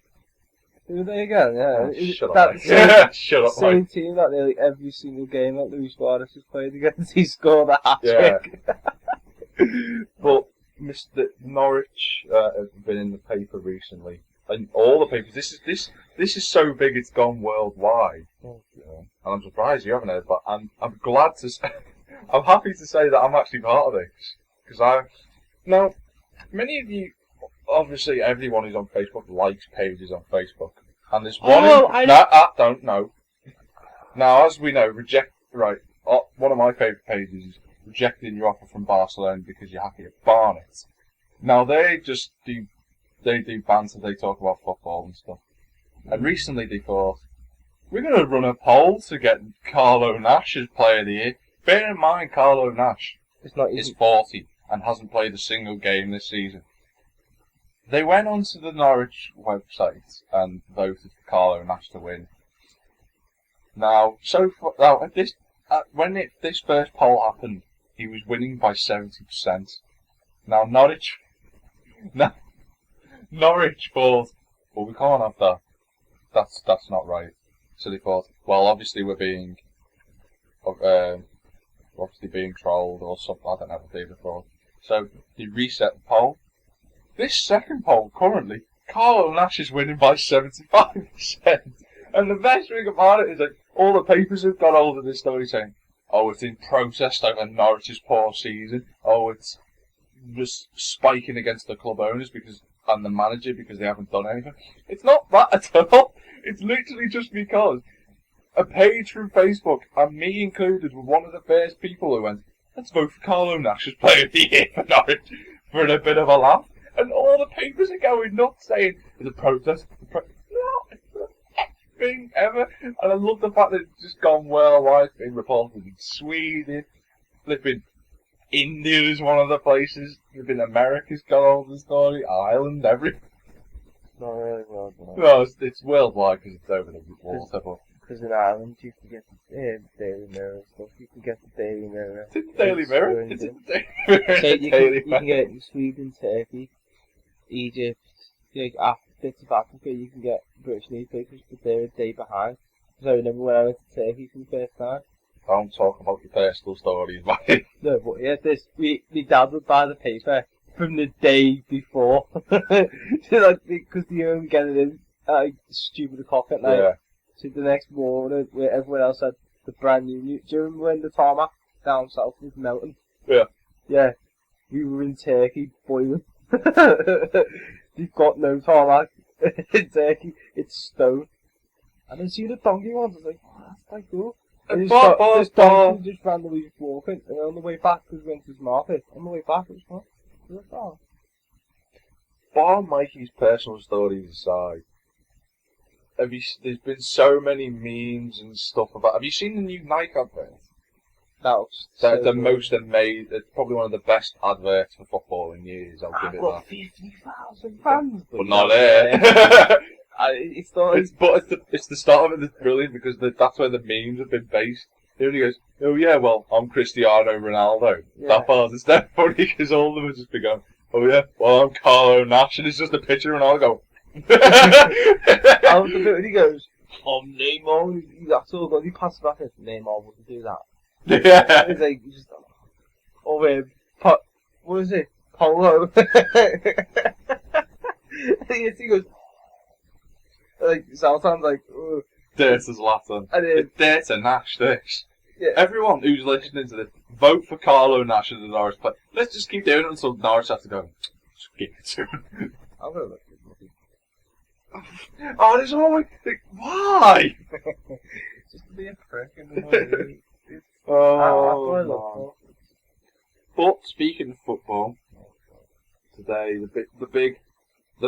Who they again? Yeah. Shut up, mate. Shut up, Same mate. team that nearly every single game that Luis Suarez has played against, he scored a hat-trick. Yeah. But Mr. Norwich have been in the paper recently, and all the papers. This is so big it's gone worldwide. Oh. Yeah. And I'm surprised you haven't heard. But I'm glad to. I'm happy to say that I'm actually part of this because now many of you. Obviously, everyone who's on Facebook likes pages on Facebook, and there's one. I don't know. Now, as we know, one of my favourite pages is rejecting your offer from Barcelona because you're happy at Barnet. Now they just do banter. They talk about football and stuff. And recently they thought we're going to run a poll to get Carlo Nash as Player of the Year. Bear in mind, Carlo Nash is 40 and hasn't played a single game this season. They went onto the Norwich website and voted for Carlo Nash to win. Now, when this first poll happened, he was winning by 70%. Now, Norwich thought, well, we can't have that. That's not right. So they thought, well, obviously we're being, trolled or something. I don't know what they thought. So they reset the poll. This second poll, currently, Carlo Nash is winning by 75%. And the best thing about it is that all the papers have got hold of this story saying, oh, it's in protest over Norwich's poor season. Oh, it's just spiking against the club owners and the manager because they haven't done anything. It's not that at all. It's literally just because a page from Facebook, and me included, were one of the first people who went, let's vote for Carlo Nash as Player of the Year for Norwich for a bit of a laugh. And all the papers are going nuts saying, it's a protest. No, it's the best thing ever. And I love the fact that it's just gone worldwide. It's been reported in Sweden. Flipping India is one of the places. Flipping America's got all the story. Ireland, everything. Not really worldwide. No, it's worldwide because it's over the water. Because in Ireland you can get the Daily Mirror and stuff. You can get the Daily Mirror. It's in the Daily Mirror. It's in the Daily Mirror. You can get it in Sweden, Turkey, Egypt, bits of Africa. You can get British newspapers, but they're a day behind. Because I remember when I went to Turkey for the first time. Don't talk about your personal stories, mate. No, but yeah, my dad would buy the paper from the day before. Because they only get it in at stupid o'clock at night. Yeah. So the next morning, where everyone else had the brand new. Do you remember when the tarmac down south was melting? Yeah. Yeah. We were in Turkey boiling. They've got no tarmac in Turkey. It's stone. And then see the donkey ones. I was like, oh, that's quite cool. And this donkey just randomly walking. And on the way back, because we went to the market, on the way back, it was fun. It was fun. Bar Mikey's personal stories aside, there's been so many memes and stuff about. Have you seen the new Nike advert? That was They're the most amazing. It's probably one of the best adverts for football in years. I'll give I've it got that. 50,000 fans, But not it. It's not. It's the start of it that's brilliant because that's where the memes have been based. He only goes, oh yeah, well, I'm Cristiano Ronaldo. Yeah. That part is dead funny because all of them have just been going, oh yeah, well, I'm Carlo Nash, and it's just a picture of Ronaldo. I was the bit when he goes, Neymar, that's all good. He passes back and Neymar wouldn't do that. Yeah. He's like, what is it? Polo. He goes, like, sometimes like, ugh. Dirt's Latin. And then, Dirt's a Nash, this. yeah. Everyone who's listening to this, vote for Carlo Nash as the Norwich player. Let's just keep doing it until Norwich has to go, just give it to him. I'm gonna look Oh, there's always, why? just to be a prick and then Oh, I man. But speaking of football, today the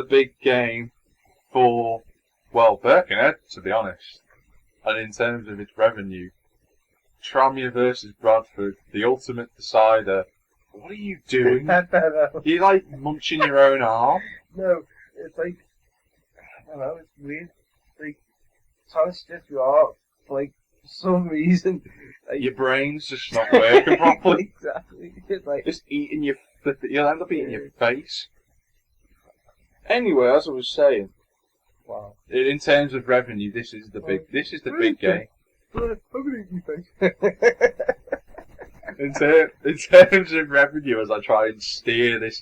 big game for, well, Birkenhead, to be honest, and in terms of its revenue, Tranmere versus Bradford, the ultimate decider. What are you doing? You like munching your own arm? No, it's like, I don't know, it's weird. Like, trying to stiff your arm, like, for some reason. Like, Your brain's just not working properly. Exactly. It's like, Just eating your, you'll end up eating your face. Anyway, as I was saying, wow. in terms of revenue, this is the big game. I'm gonna eat your face. In terms of revenue, as I try and steer this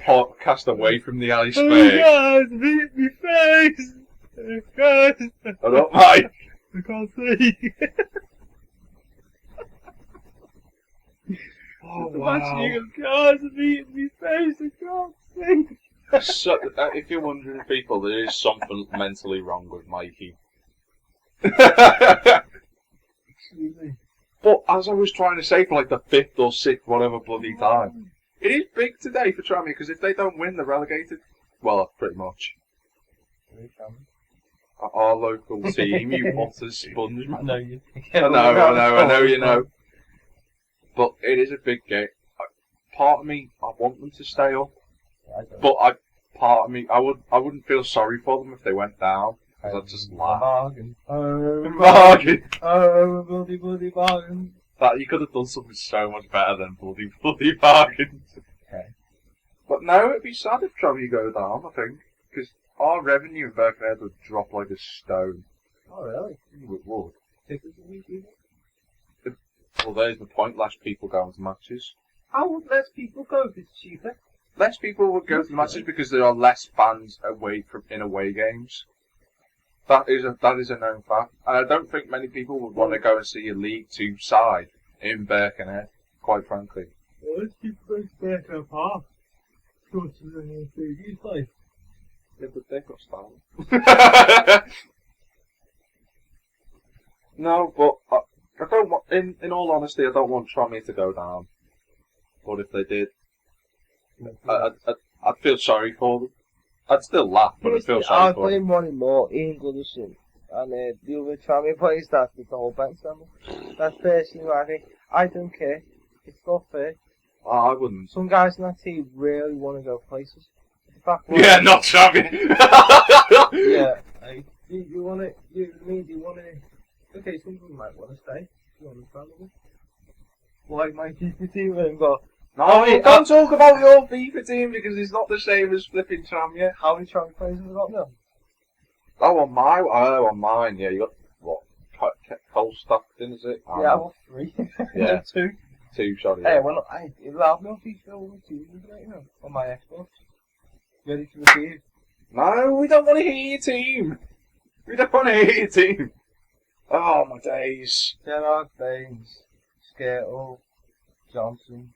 podcast away from the iceberg. Oh, guys, beat me face! Guys! I don't mind. I can't see. Oh, Imagine wow. you go, guys, beat me face, I can't see. So, if you're wondering, people, there is something mentally wrong with Mikey. Excuse me. But as I was trying to say for like the fifth or sixth, whatever bloody time, it is big today for Tranmere because if they don't win, they're relegated. Well, pretty much. Our local team, you utter sponge man. I know you. I know, you know. But it is a big game. Part of me, I want them to stay up. But part of me, I wouldn't feel sorry for them if they went down. Because I'd just laugh. Bargain. Bargain. Oh, bloody bargain. That you could have done something so much better than bloody bargains. Okay. But no, it'd be sad if Tranmere go down, I think. Because our revenue in Birkenhead would drop like a stone. Oh, really? It would. Tickets a week, either? Well, there's the point, less people going to matches. How would less people go if it's cheaper? Less people would go to the matches because there are less fans in away games. That is a known fact. And I don't think many people would want to go and see a League 2 side in Birkenhead, quite frankly. Well, less people go to Birkenhead Park. Shorter than the TV place. Yeah, but they've got style. No, but I don't want, in all honesty, I don't want Tranmere to go down. But if they did, I'd feel sorry for them. I'd still laugh, but I'd feel sorry I was for them. playing one more in Goodison. And the other Tranmere players started the whole bench level. That's personally what I think. I don't care. It's not fair. I wouldn't. Some guys in that team really want to go places. Yeah, not Tranmere. Yeah. Like, you want to, you want to, okay, some people might want to stay. You understandable. Like my FIFA team and go, No, don't talk about your FIFA team because it's not the same as flipping Tranmere. how many Tranmere players have we got now? On mine, yeah, you got, what, Cole Stockton, is it? Yeah, I've got 3. Yeah. 2. 2, sorry. Hey, Yeah. well, it allowed me on FIFA over 2 right now, on my Xbox. Ready to receive. No, we don't want to hear your team. We don't want to hear your team. Oh, my days. Gerard, Baines, Skirtle, Johnson.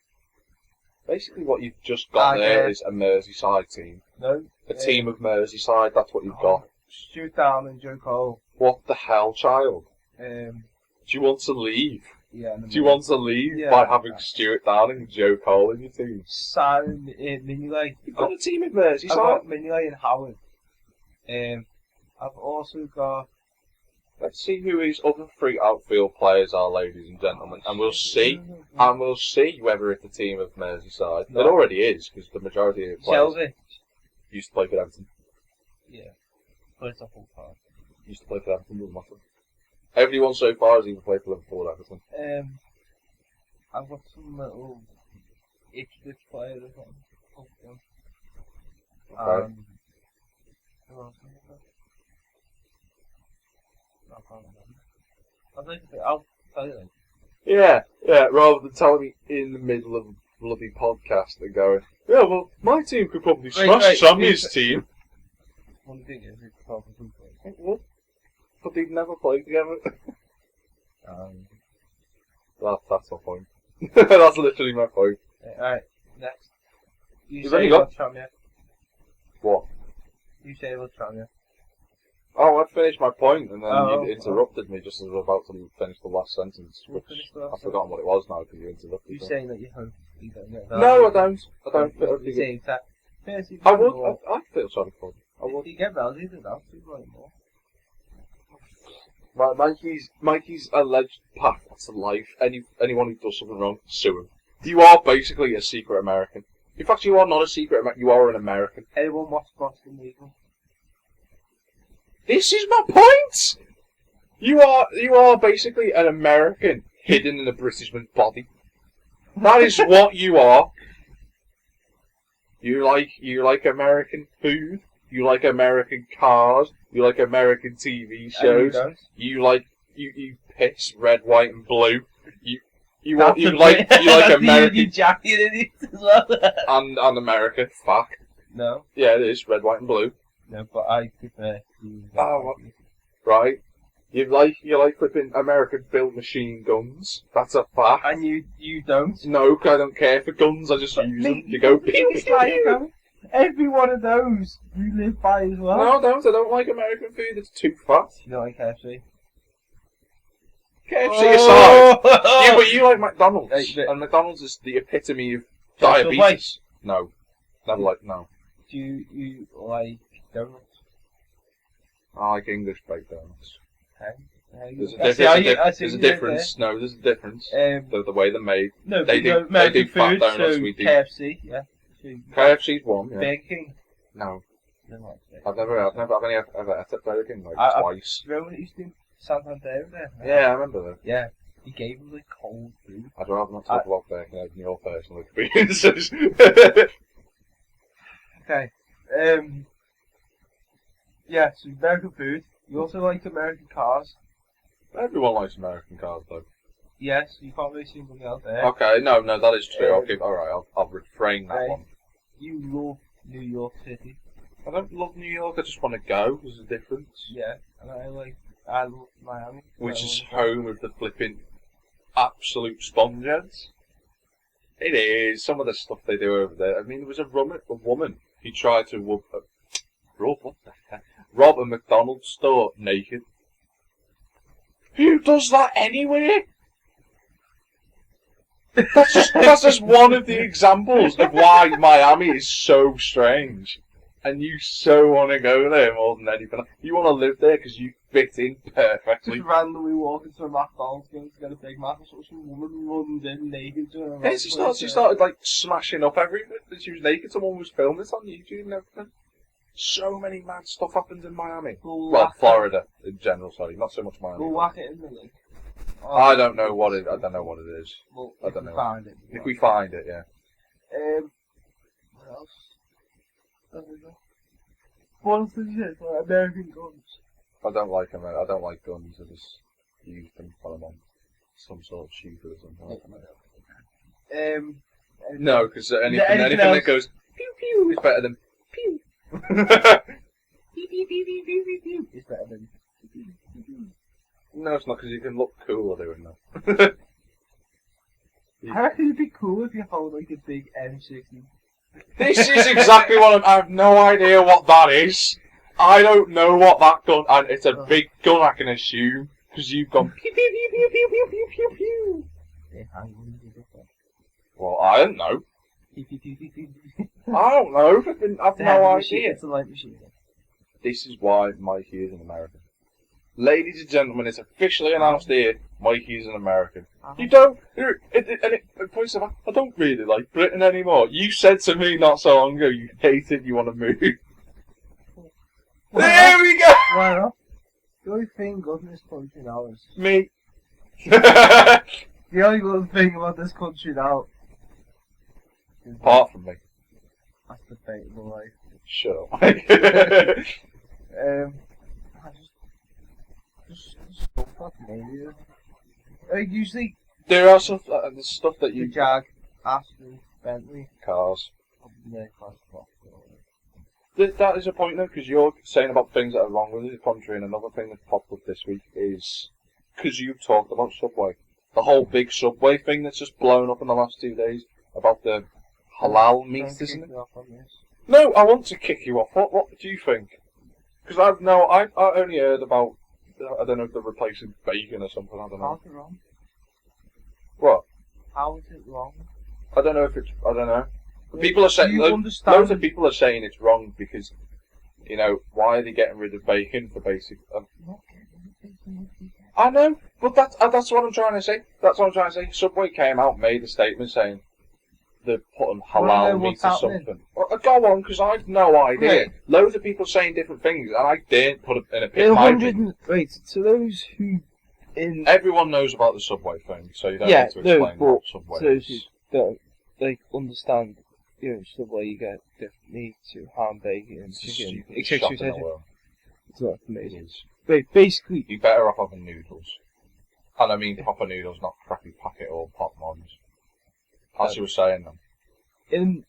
Basically what you've just got there is a Merseyside team. No. A team of Merseyside, that's what you've got. Stuart Down and Joe Cole. What the hell, child? Do Do you want to leave? yeah, Do you want to leave Yeah. by having Stuart Downing and Joe Cole in your team? Simon Minilay. You've got a team of I've Merseyside. got Minilay and Howard. I've also got Let's see who his other 3 outfield players are, ladies and gentlemen, and we'll see whether it's a team of Merseyside. No. It already is, because the majority of players Chelsea. used to play for Everton. Yeah. But it's a full time. Used to play for Everton, doesn't matter. Everyone so far has either played for Liverpool or Everton. I've got some little itch players or something. Okay. Who else have I got? I can't remember. I'll tell you then. Yeah, rather than telling me in the middle of a bloody podcast and going, yeah, well, my team could probably smash Sammy's team. One thing is, it's probably two players. What? But they've never played together. That's my point. That's literally my point. Alright, next. You've only got Tranmere. What? You say about Tranmere. Oh, I'd finished my point, and then Oh, you interrupted me just as I was about to finish the last sentence. We'll Which finish the last I've forgotten what it was now because you interrupted You me. saying that you hope you don't get that? No, I don't. I don't. You saying that? I would. I'd feel sorry for them. I would. If you get relegated, that's too right more. Mikey's alleged path to life. Anyone who does something wrong, sue him. You are basically a secret American. In fact, you are not a secret American. You are an American. Anyone watch Boston Legal? This is my point. You are basically an American hidden in a British man's body. That is what you are. You like American food. You like American cars. You like American TV shows. You piss red, white, and blue. You like American. You jacket in it as well. and America. Fuck. No. Yeah, it is red, white, and blue. No, but I prefer. Right. You like flipping American-built machine guns. That's a fact. And you don't. No, 'cause I don't care for guns. I just use them. You go. Pew, pew, pew. Every one of those you live by as well. No, I don't. I don't like American food. It's too fat. You don't like KFC? KFC aside. Yeah, but you like McDonald's. And McDonald's is the epitome of diabetes. No. Never like, no. Do you like donuts? I like English baked donuts. There's a difference. No, there's a difference. The way they're made. No, they do American fat food, donuts. so We do. KFC, yeah. KFC's one. Yeah. Burger King. No. No, I've only ever had Burger King twice. Do you remember what used to Santander there? Yeah, I remember that. Yeah. He gave us like cold food. I'd rather not talk about Burger King than your personal experiences. Okay. Yeah, so American food. You also like American cars. Everyone likes American cars, though. Yes, you can't really see something else there. Okay, no, that is true. I'll refrain that one. You love New York City. I don't love New York. I just want to go. There's a difference. Yeah, and I love Miami, which is home of the flipping absolute spongeheads. It is some of the stuff they do over there. I mean, there was a woman who tried to rob a McDonald's store naked. Who does that anyway? That's just one of the examples of why Miami is so strange. And you so want to go there more than anything. You want to live there because you fit in perfectly. Just randomly walk into a McDonald's going to get a Big Mac, or some woman runs in naked to her. Yeah, she started like smashing up everything. She was naked. Someone was filming it on YouTube and everything. So many mad stuff happens in Miami. Well, Florida in general. Sorry, not so much Miami. We'll whack it in the link. I don't know what it is. Well, I don't know. Find it. If we find it, yeah. What else? What else did you say? Like American guns. I don't like them. I don't like guns. I just use them when I'm on some sort of shooter or something. No, because anything that goes pew pew is better than pew. Pew pew pew pew pew pew. It's better than pew pew pew. No, it's not, because you can look cooler doing that. I reckon it'd be cool if you hold like a big M60. This is exactly what I have no idea what that is. I don't know what that gun, and it's a big gun I can assume, because you've gone pew pew pew pew pew pew pew pew pew. Well, I don't know. I don't know. I've no idea. It's a light machine. This is why Mikey is an American. Ladies and gentlemen, it's officially announced here, Mikey's an American. You don't, it points to the fact, I don't really like Britain anymore. You said to me not so long ago, you hate it, you want to move. There we go! Why not? The only thing good in this country now is... Me. The only good thing about this country now... Apart from me. That's debatable, right? Shut up. I just stuff fucking area. Usually... There are stuff, the stuff that The you... Jag, Aston, Bentley... Cars. Yeah, class box. That is a point though, because you're saying about things that are wrong with the country, and another thing that popped up this week is because you've talked about Subway, the whole big Subway thing that's just blown up in the last 2 days about the halal meat, isn't it? No, I want to kick you off. What do you think? Because I only heard about, I don't know if they're replacing bacon or something. I don't know. How's it wrong? What? How is it wrong? I don't know if it's. I don't know. People are saying loads of people are saying it's wrong because, you know, why are they getting rid of bacon for basic? I know, but that's what I'm trying to say. That's what I'm trying to say. Subway came out, made a statement saying they're putting halal meat or something. Well, go on, because I've no idea. Right. Loads of people saying different things, and I daren't put it in a pit. Wait, to those who Everyone knows about the Subway thing, so you don't need to explain what Subway those is. who don't like understand, you know, Subway you get different meat to ham, bacon, and chicken, etc. It's not amazing. But basically, You're better off having noodles. And I mean proper noodles, not crappy packet or pot ones. As you were saying then.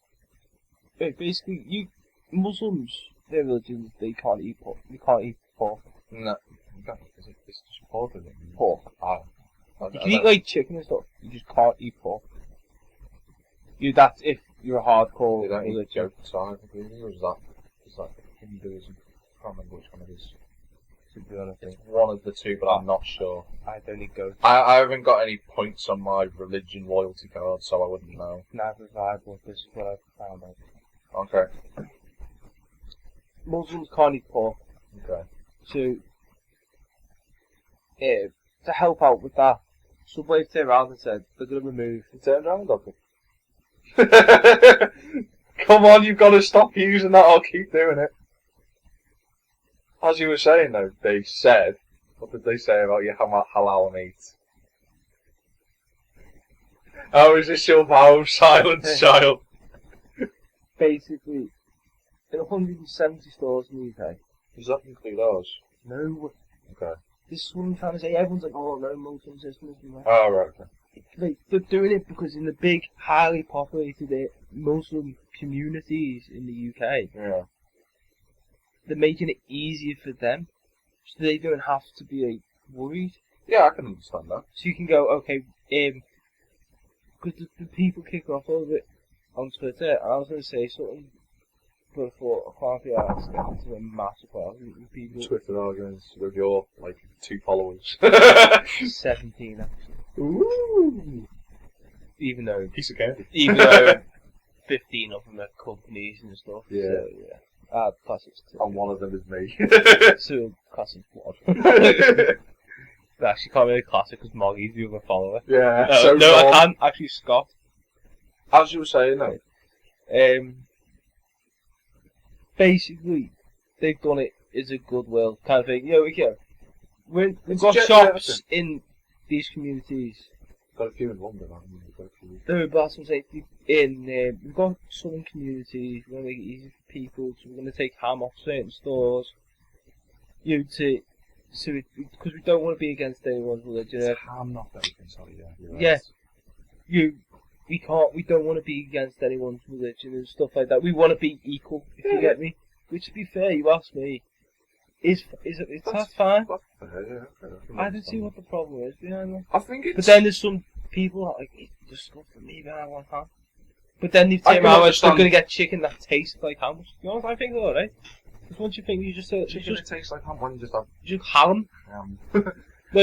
Basically, Muslims, their religion, they can't eat pork. You can't eat pork. No. It's just pork, isn't it? Pork. You can eat like chicken and stuff. You just can't eat pork. That's if you're a hardcore They don't eat religion. goats either, really, or is that Hinduism? I can't remember which one it is. To be honest, It's one of the two, but I'm not sure. I don't eat goats. I haven't got any points on my religion loyalty card, so I wouldn't know. Neither have I, but this is what I've found out. Okay. Muslims can't eat pork. Okay. So, to help out with that, Subway turned around and said they're going to remove. You turned around, Doctor. Come on, you've got to stop using that. I'll keep doing it. As you were saying, though, they said, what did they say about your halal meat? Oh, is this your vow of silence, child? Basically, in 170 stores in the UK. Does that include ours? No. Okay. This is what I'm trying to say. Everyone's like, oh no, Muslim system is right. Oh, right, okay. Like, they're doing it because in the big, highly populated Muslim communities in the UK, Yeah. they're making it easier for them, so they don't have to be like, worried. Yeah, I can understand that. So you can go, okay, because the people kick off over it on Twitter, and I was going to say something, but I thought I can't be asked to get into a massive argument with people. Twitter arguments with your, 2 followers. 17 actually. Ooh. Even though Piece of candy. 15 of them are companies and stuff. Yeah. So, yeah. Classics too. And one of them is me. So, classic one. Actually, can't really classic because Moggy's the other follower. Yeah. No, I can. Actually, Scott. As you were saying, though. Basically, they've done it as a goodwill kind of thing. You know, we've got shops in these communities. Got a few in London, haven't you? No, but that's what I'm saying. We've got southern communities. We're going to make it easy for people. So we're going to take ham off certain stores. Because we don't want to be against anyone's religion. It's ham, not bacon. Sorry, yeah. Yes. We don't want to be against anyone's religion and stuff like that. We want to be equal, if you get me. Which, to be fair, you ask me, is that fine? That's fair, yeah. Okay, I don't see what the problem is behind that. I think it's... But then there's some people that are like, it's just good for me, but I want ham. But then they've taken out, they're going to get chicken that tastes like ham. You know what I think, alright? Because once you think you just... chicken that tastes like ham, why don't you just have... Just ham. No,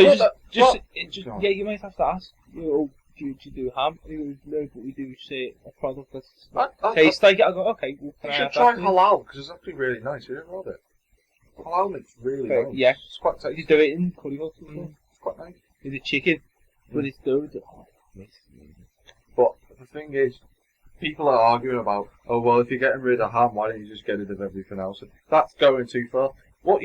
you might have to ask, do you do ham? And he goes, no, but we do say a product that tastes like it. I go, okay, well, can you I should have try that, halal, because it's actually really nice. You ever had it? halal meat's really But, nice. yeah. It's quite You tasty. do it in curry huts and stuff. It's quite nice. With the chicken. But it's loads of... Oh, yes. But the thing is, people are arguing about, oh well, if you're getting rid of ham, why don't you just get rid of everything else? And that's going too far. What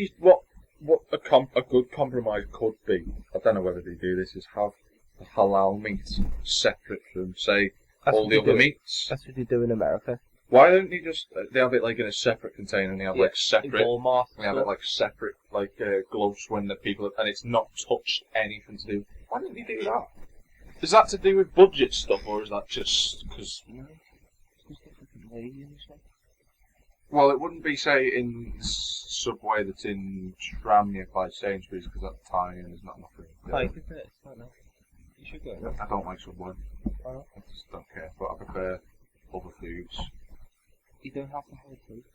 a good compromise could be, I don't know whether they do this, is have the halal meat separate from, say, all the other meats. That's what they do in America. Why don't they just they have it like in a separate container and they have like In separate, Walmart. they have it like separate like gloves when the people and it's not touched anything to do. Why don't they do that? Is that to do with budget stuff or is that just because? Well, it wouldn't be, say, in Subway that's in Tranmere by Sainsbury's because that's tiny and there's not enough room. Like, isn't it? I don't know. You should go. I don't like Subway. Why not? I just don't care, but I prefer other foods. You don't have to have a toast.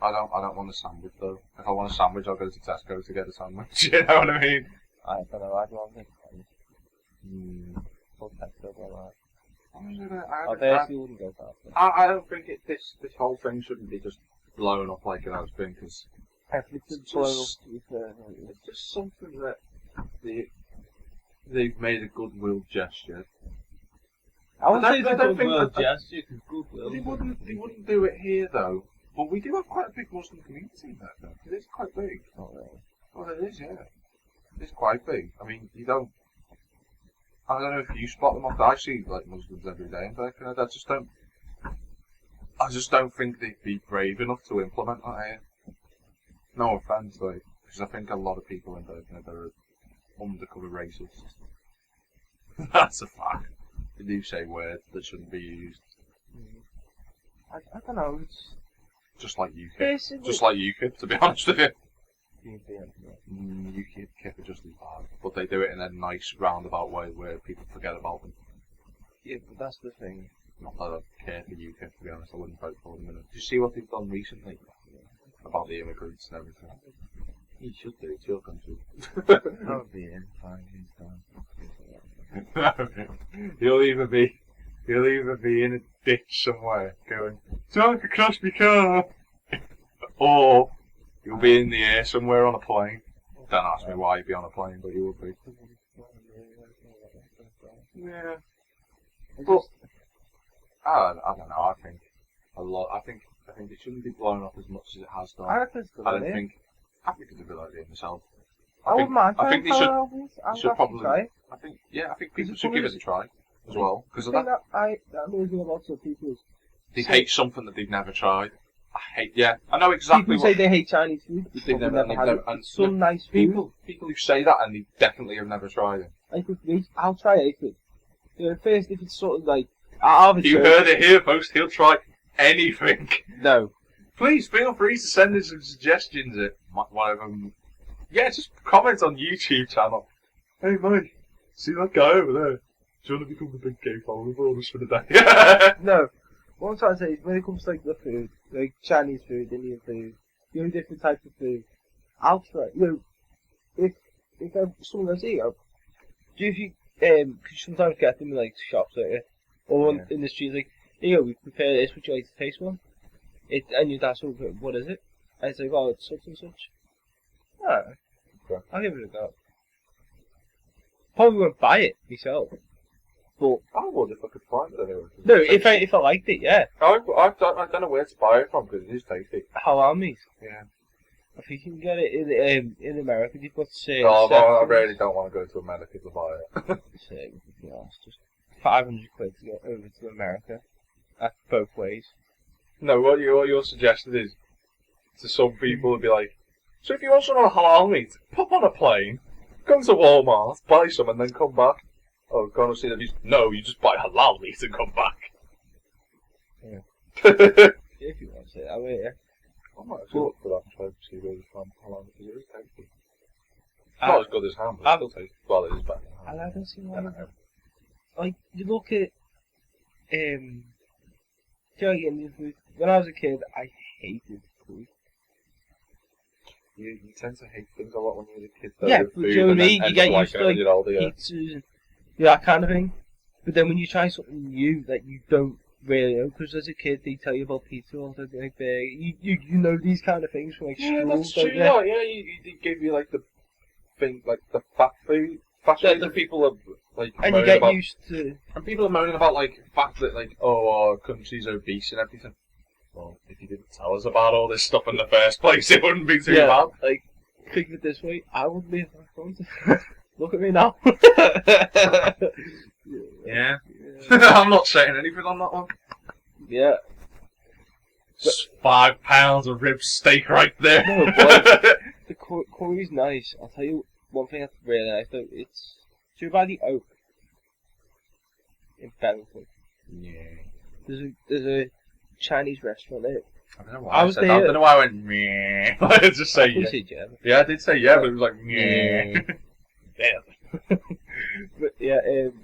I don't want a sandwich though. If I want a sandwich, I'll go to Tesco to get a sandwich. You know what I mean? I don't know. I'd rather get a sandwich. Or Tesco, but I basically wouldn't go faster. I don't think this whole thing shouldn't be just blown up like it has been because Everything's it's blown up just- to be fair. it's just something that they've made a goodwill gesture. I would I say it's a don't think goodwill that- gesture, because goodwill. They wouldn't do it here though. But we do have quite a big Muslim community there though. It is quite big. Not really. Well, it is, yeah. It's quite big. I mean, you don't. I don't know if you spot them off. I see like Muslims every day in Birkenhead. I just don't think they'd be brave enough to implement that here. No offence, like, because I think a lot of people in Birkenhead are undercover racists. That's a fact. They do say words that shouldn't be used. I don't know. It's Just like UKIP. basically. Just like UKIP, to be honest with you. UKIP. UKIP are just as bad. But they do it in a nice roundabout way where people forget about them. Yeah, but that's the thing. Not that I care for UKIP, to be honest. I wouldn't vote for them. Did you see what they've done recently? About the immigrants and everything. You should do. It's your country. I'll be in 5 years time. He'll either be in a ditch somewhere going, "Don't crash my car," or you'll be in the air somewhere on a plane. Don't ask me why you'd be on a plane, but you would be. Yeah. But I don't know. I think a lot. I think it shouldn't be blown up as much as it has done. I reckon it's good. I don't think. I think it's a good idea myself. I wouldn't mind. I think they should. I should probably. try. I think people it's should give it always- a try as well because The of thing that. that annoys me about some people is They hate something that they've never tried. I know exactly people say what they hate Chinese food, but they've they've never never had it. and It's some nice food. people who say that and they definitely have never tried it. Like with me, I'll try anything. You know, first if it's sort of like, I'll have a You choice. heard it here, folks. He'll try anything. No. Please feel free to send us some suggestions at whatever. Yeah, just comment on YouTube channel. Hey Mike, see that guy over there? Do you want to become the big gay follower for us for the day? No. What I'm trying to say is when it comes to like the food, like Chinese food, Indian food, you know, different types of food, I'll try. You know, if someone goes, here you go. Do you, cause you sometimes get them in like shops, don't you? Or Yeah. in the streets, like, here you go, we prepare this, would you like to taste one? And your dad's like, what is it? And it's like, oh, it's such and such. Alright. Okay. I'll give it a go. Probably won't buy it myself. But I would if I could find it anyway. no, if I liked it, yeah. I don't know where to buy it from because it is tasty. Halal meat. Yeah. I think you can get it in America. They've got I really don't want to go to America to buy it. just 500 quid to get over to America. That's both ways. No, what your suggestion is to some people would be like, so if you want some halal meat, pop on a plane, go to Walmart, buy some, and then come back. Oh, go and see the views. No, you just buy halal meat and come back. Yeah. I If you want to say that way, yeah. might actually look for that and try to see where it's from halal because it is tasty. Not as good as ham, but it's still tasty. Well, it is better than ham. And I don't see why. Yeah, Like, you look at, do you know, like Indian food? When I was a kid, I hated food. You tend to hate things a lot when you're a kid. Yeah, with but food do you know what I and then mean? You end get up used to, it when you're older, yeah. pizzas and that kind of thing. But then when you try something new that you don't really, because as a kid they tell you about pizza or something like that. You know these kind of things from like Yeah, school. that's true. don't you? Yeah, you give you like the thing, like the fast food that people are like And you moaning get about. used to. And people are moaning about like the fact that like our country's obese and everything. Well, if you didn't tell us about all this stuff in the first place, it wouldn't be too bad. Like think of it this way: I wouldn't be a front. Look at me now. Yeah. I'm not saying anything on that one. Yeah. It's £5 of rib steak right there. No, but the curry's nice. I'll tell you one thing that's really nice though. It's too by the Oak in Bellington. Yeah. There's a Chinese restaurant there. I don't know why I I was said that. there- I don't know why I went meh. I just say I yeah. say German. Yeah, I did say yeah, but it was like meh. But yeah, it's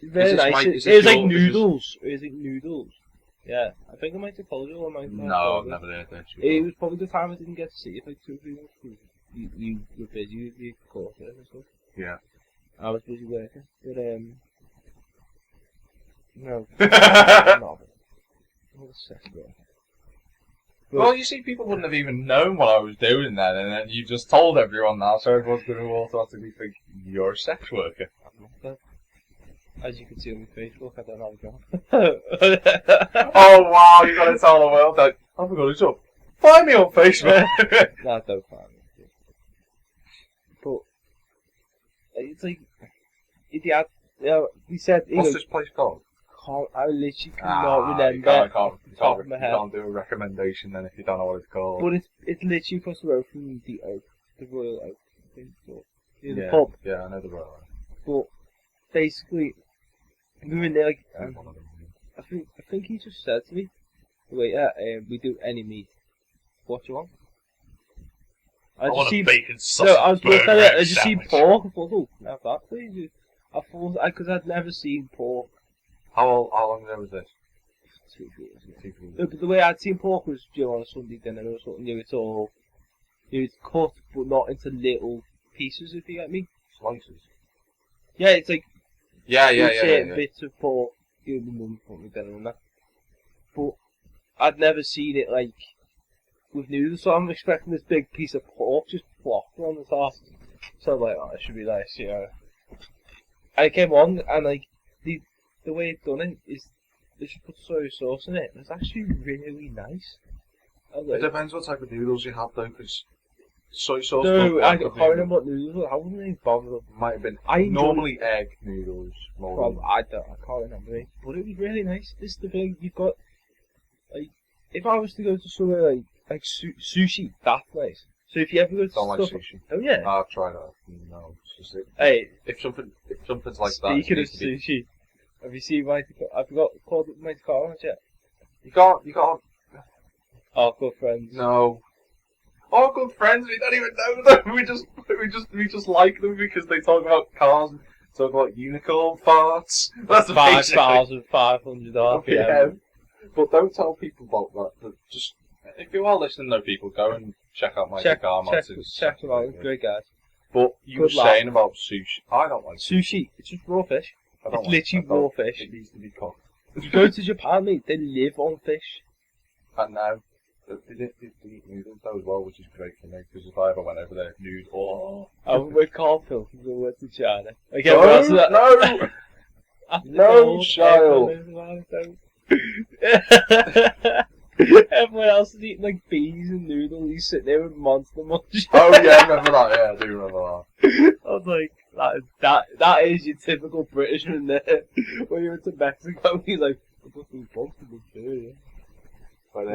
very this nice. my- It is was this like your- is this- noodles. It was like noodles. Yeah, I think I might have told you. Or I might not have No, told I've you. never heard that. It was probably the time I didn't get to see it, like 2 or 3 months. 'Cause you were busy with your courses and stuff. Yeah. I was busy working, but no, I'm not a sex worker. Well, you see, people wouldn't have even known what I was doing then, and then you just told everyone that, so everyone's going to automatically think you're a sex worker. I'm not though. As you can see on my Facebook, I don't have a job. Oh wow, you got to tell the world that I forgot a job. Find me on Facebook. No, don't find me. But it's like, he said, What's this place called? I literally cannot remember. You top of my head. can't do a recommendation then if you don't know what it's called. But it's literally across the road from the Oak, the Royal Oak. I think, so. The yeah, pub. Yeah, I know the road. But basically, we were in there like, One of them. I think he just said to me, wait, yeah, we do any meat. What do you want? I want a bacon No, sausage I was burger looking at it, I egg just seen sandwich. pork. I thought, oh, have that please. I thought, because I'd never seen pork. How long ago was this? 2 years ago. 2 years. No, but the way I'd seen pork was, on a Sunday dinner or something. It's all, it's cut, but not into little pieces, if you get me. Slices. Yeah, it's like Yeah. certain bits of pork. My mum put me dinner on that. But I'd never seen it like with noodles, so I'm expecting this big piece of pork just plopped on the top. So I'm like, oh, it should be nice, And it came on, and like the way it's done it is they just put soy sauce in it. And it's actually really nice. It depends what type of noodles you have though, because soy sauce. No, I can't noodles remember what noodles. I wouldn't even bother. might have been I enjoy- normally egg noodles. More Well, than- I can't remember it, but it was really nice. This is the thing, you've got, like, if I was to go to somewhere like sushi, that place. So if you ever go to don't like stuff, sushi. oh yeah. I've tried that. No, it's just Hey, if something's like that. speaking it of needs to be- sushi, have you seen I forgot called it Mighty Carl yet? you can't. Our good friends. No. Our good friends, we don't even know them. We just like them because they talk about cars and talk about unicorn farts. That's basically. $5,500 RPM. Yeah. But don't tell people about that. But just if you are listening, though, people go and check out my car Check them out, great guys. But you were Good lad. saying about sushi. I don't like Sushi, it's just raw fish. I don't It's like literally I don't- raw fish. It needs to be cooked. You go to Japan, mate, they live on fish. And now, they eat noodles though as well, which is great for me, because if I ever went over there, nude, We can't film because we went to China. Again, no! No, child. Everyone else is eating like bees and noodles. He's sitting there with Monster Munch. Oh yeah, I remember that, yeah, I do remember that. I was like, that is your typical Britishman there. When you went to Mexico, he's like, I've got some Monster Munch here, yeah. But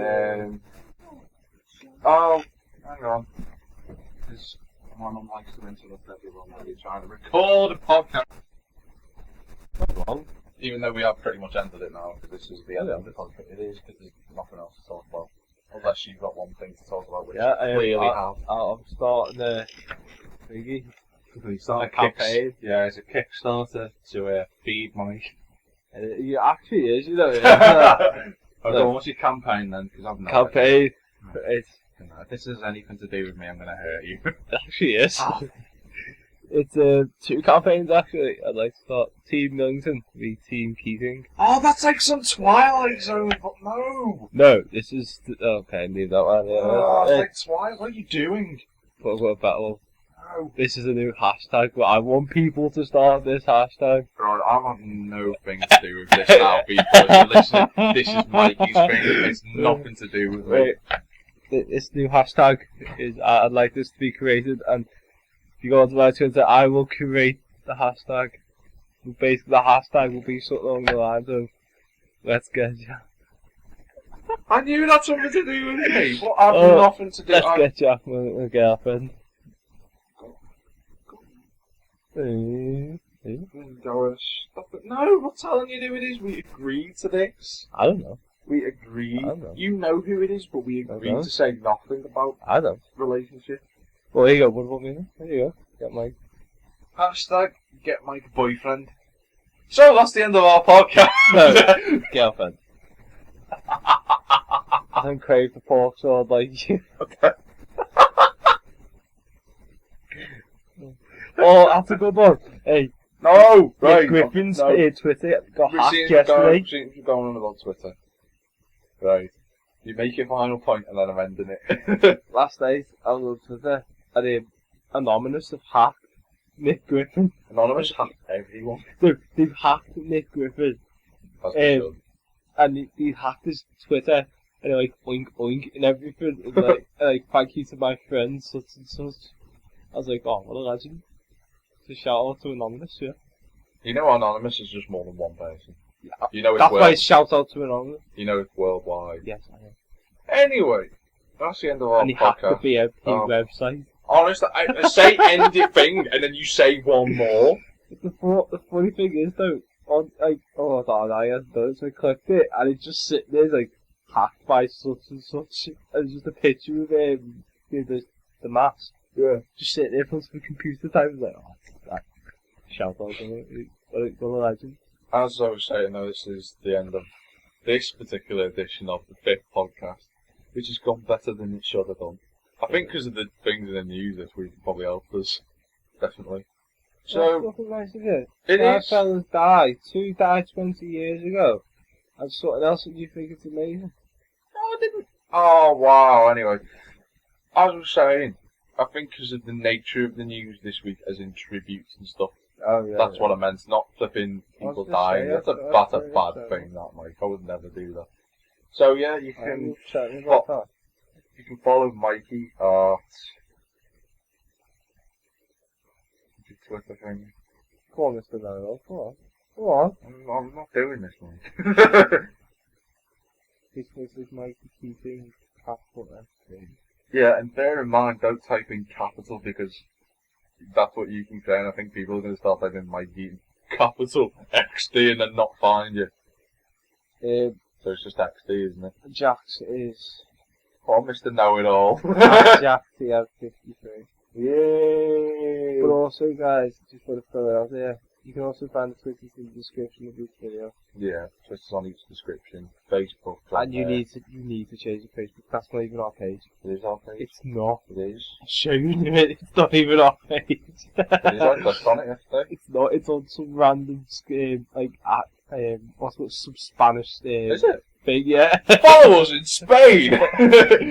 oh, hang on. Because my mum likes to interrupt everyone while you're trying to record a podcast. Not wrong. Even though we have pretty much ended it now, because this is the end of the podcast. It is, because there's nothing else to talk about. Unless you've got one thing to talk about, which Yeah, you clearly have. I'm starting a thingy. We start a campaign. Yeah, it's a Kickstarter to feed money. It actually is, you know. Okay, what's your campaign then? Because I've no Campaign. It's idea. If this has anything to do with me, I'm going to hurt you. it actually is. It's two campaigns actually. I'd like to start Team Millington v Team Keating. Oh, that's like some Twilight Zone, but no! No, this is okay. Leave that one. Oh, it's like Twilight. What are you doing? What battle? No. This is a new hashtag, but I want people to start this hashtag. Right, I'm having nothing to do with this now, people. If you're listening, this is Mikey's thing. It's nothing to do with me. Right. This new hashtag is I'd like this to be created, and if you go onto my Twitter, I will create the hashtag. Basically, the hashtag will be something along the lines of "Let's get Jack." I knew it had something to do with me, but I've nothing to do. Let's get Jack, my girlfriend. Stop it. No, I'm not telling you who it is. We agreed to this. I don't know. We agreed. I don't know. You know who it is, but we agreed don't. to say nothing about I don't. relationship. Well, here you go. What about me? There you go. Get Mike. Hashtag get Mike boyfriend. So that's the end of our podcast. No, girlfriend. I don't crave the pork sword like you. Okay. Oh, that's a good one. Hey, No, right. Nick Griffin's no. Twitter got We've hacked seen yesterday. you going on about Twitter. Right. You make your final point and then I'm ending it. Last night, I was on Twitter, and Anonymous have hacked Nick Griffin. Anonymous hacked everyone. Dude, they've hacked Nick Griffin. That's good. And they hacked his Twitter, and they're like, oink oink, and everything. And like, thank you to my friends, such and such. I was like, oh, what a legend. So shout out to Anonymous, yeah. You know Anonymous is just more than one person. Yeah. You know it's That's why it's shout out to Anonymous. You know it's worldwide. Yes, I know. Anyway, that's the end of our And he hacked the podcast. BMP Oh. website. Honestly, I say end your thing and then you say one more. But the funny thing is though, on like, oh, I thought I hadn't done it, so I clicked it, and it's just sitting there like, hacked by such and such, and it's just a picture of the mask. Yeah. Just sitting there in front of the computer time, like, oh, that shout out to it. What a legend. As I was saying, though, this is the end of this particular edition of the 5th podcast, which has gone better than it should have done. I think because of the things in the news this week probably helped us. Definitely. So, That's nothing nice of it. it Five is. fellas died. 2 died 20 years ago. And something else that you think it's amazing. No, I didn't. Oh, wow. Anyway, as I was saying, I think because of the nature of the news this week, as in tributes and stuff, Oh yeah. that's what I meant. Not flipping people dying. That's a bad thing, that, Mike. I would never do that. So, yeah, you can follow Mikey at the Twitter thing. Come on, Mr. Daniel. Come on. Come on. I'm not doing this, Mike. This is Mikey Keating, capital F. Yeah, and bear in mind, don't type in capital because that's what you can say, and I think people are going to start typing Mikey Keating capital XD and then not find you. So it's just XD, isn't it? Jax is Oh, Mr. Know-It-All. Jack TF53. Yay! But also, guys, just want to throw it out there, you can also find the Twitter in the description of each video. Yeah, Twitter's on each description. Facebook. And you need to change your Facebook. That's not even our page. It is our page. It's not. It is. I'll show you in a minute. It's not even our page. It is. I clicked on it yesterday. It's not. It's on some random what's it, some Spanish Is it? thing. Yeah. Follow us in Spain!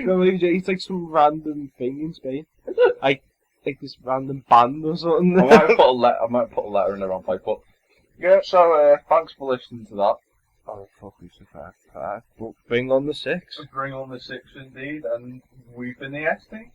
No, it's like some random thing in Spain. Like this random band or something. I might put a letter in the wrong place, but yeah, so thanks for listening to that. Oh, fuck, it's a fact. Bring on the 6. Bring on the 6 indeed, and we've been the SD.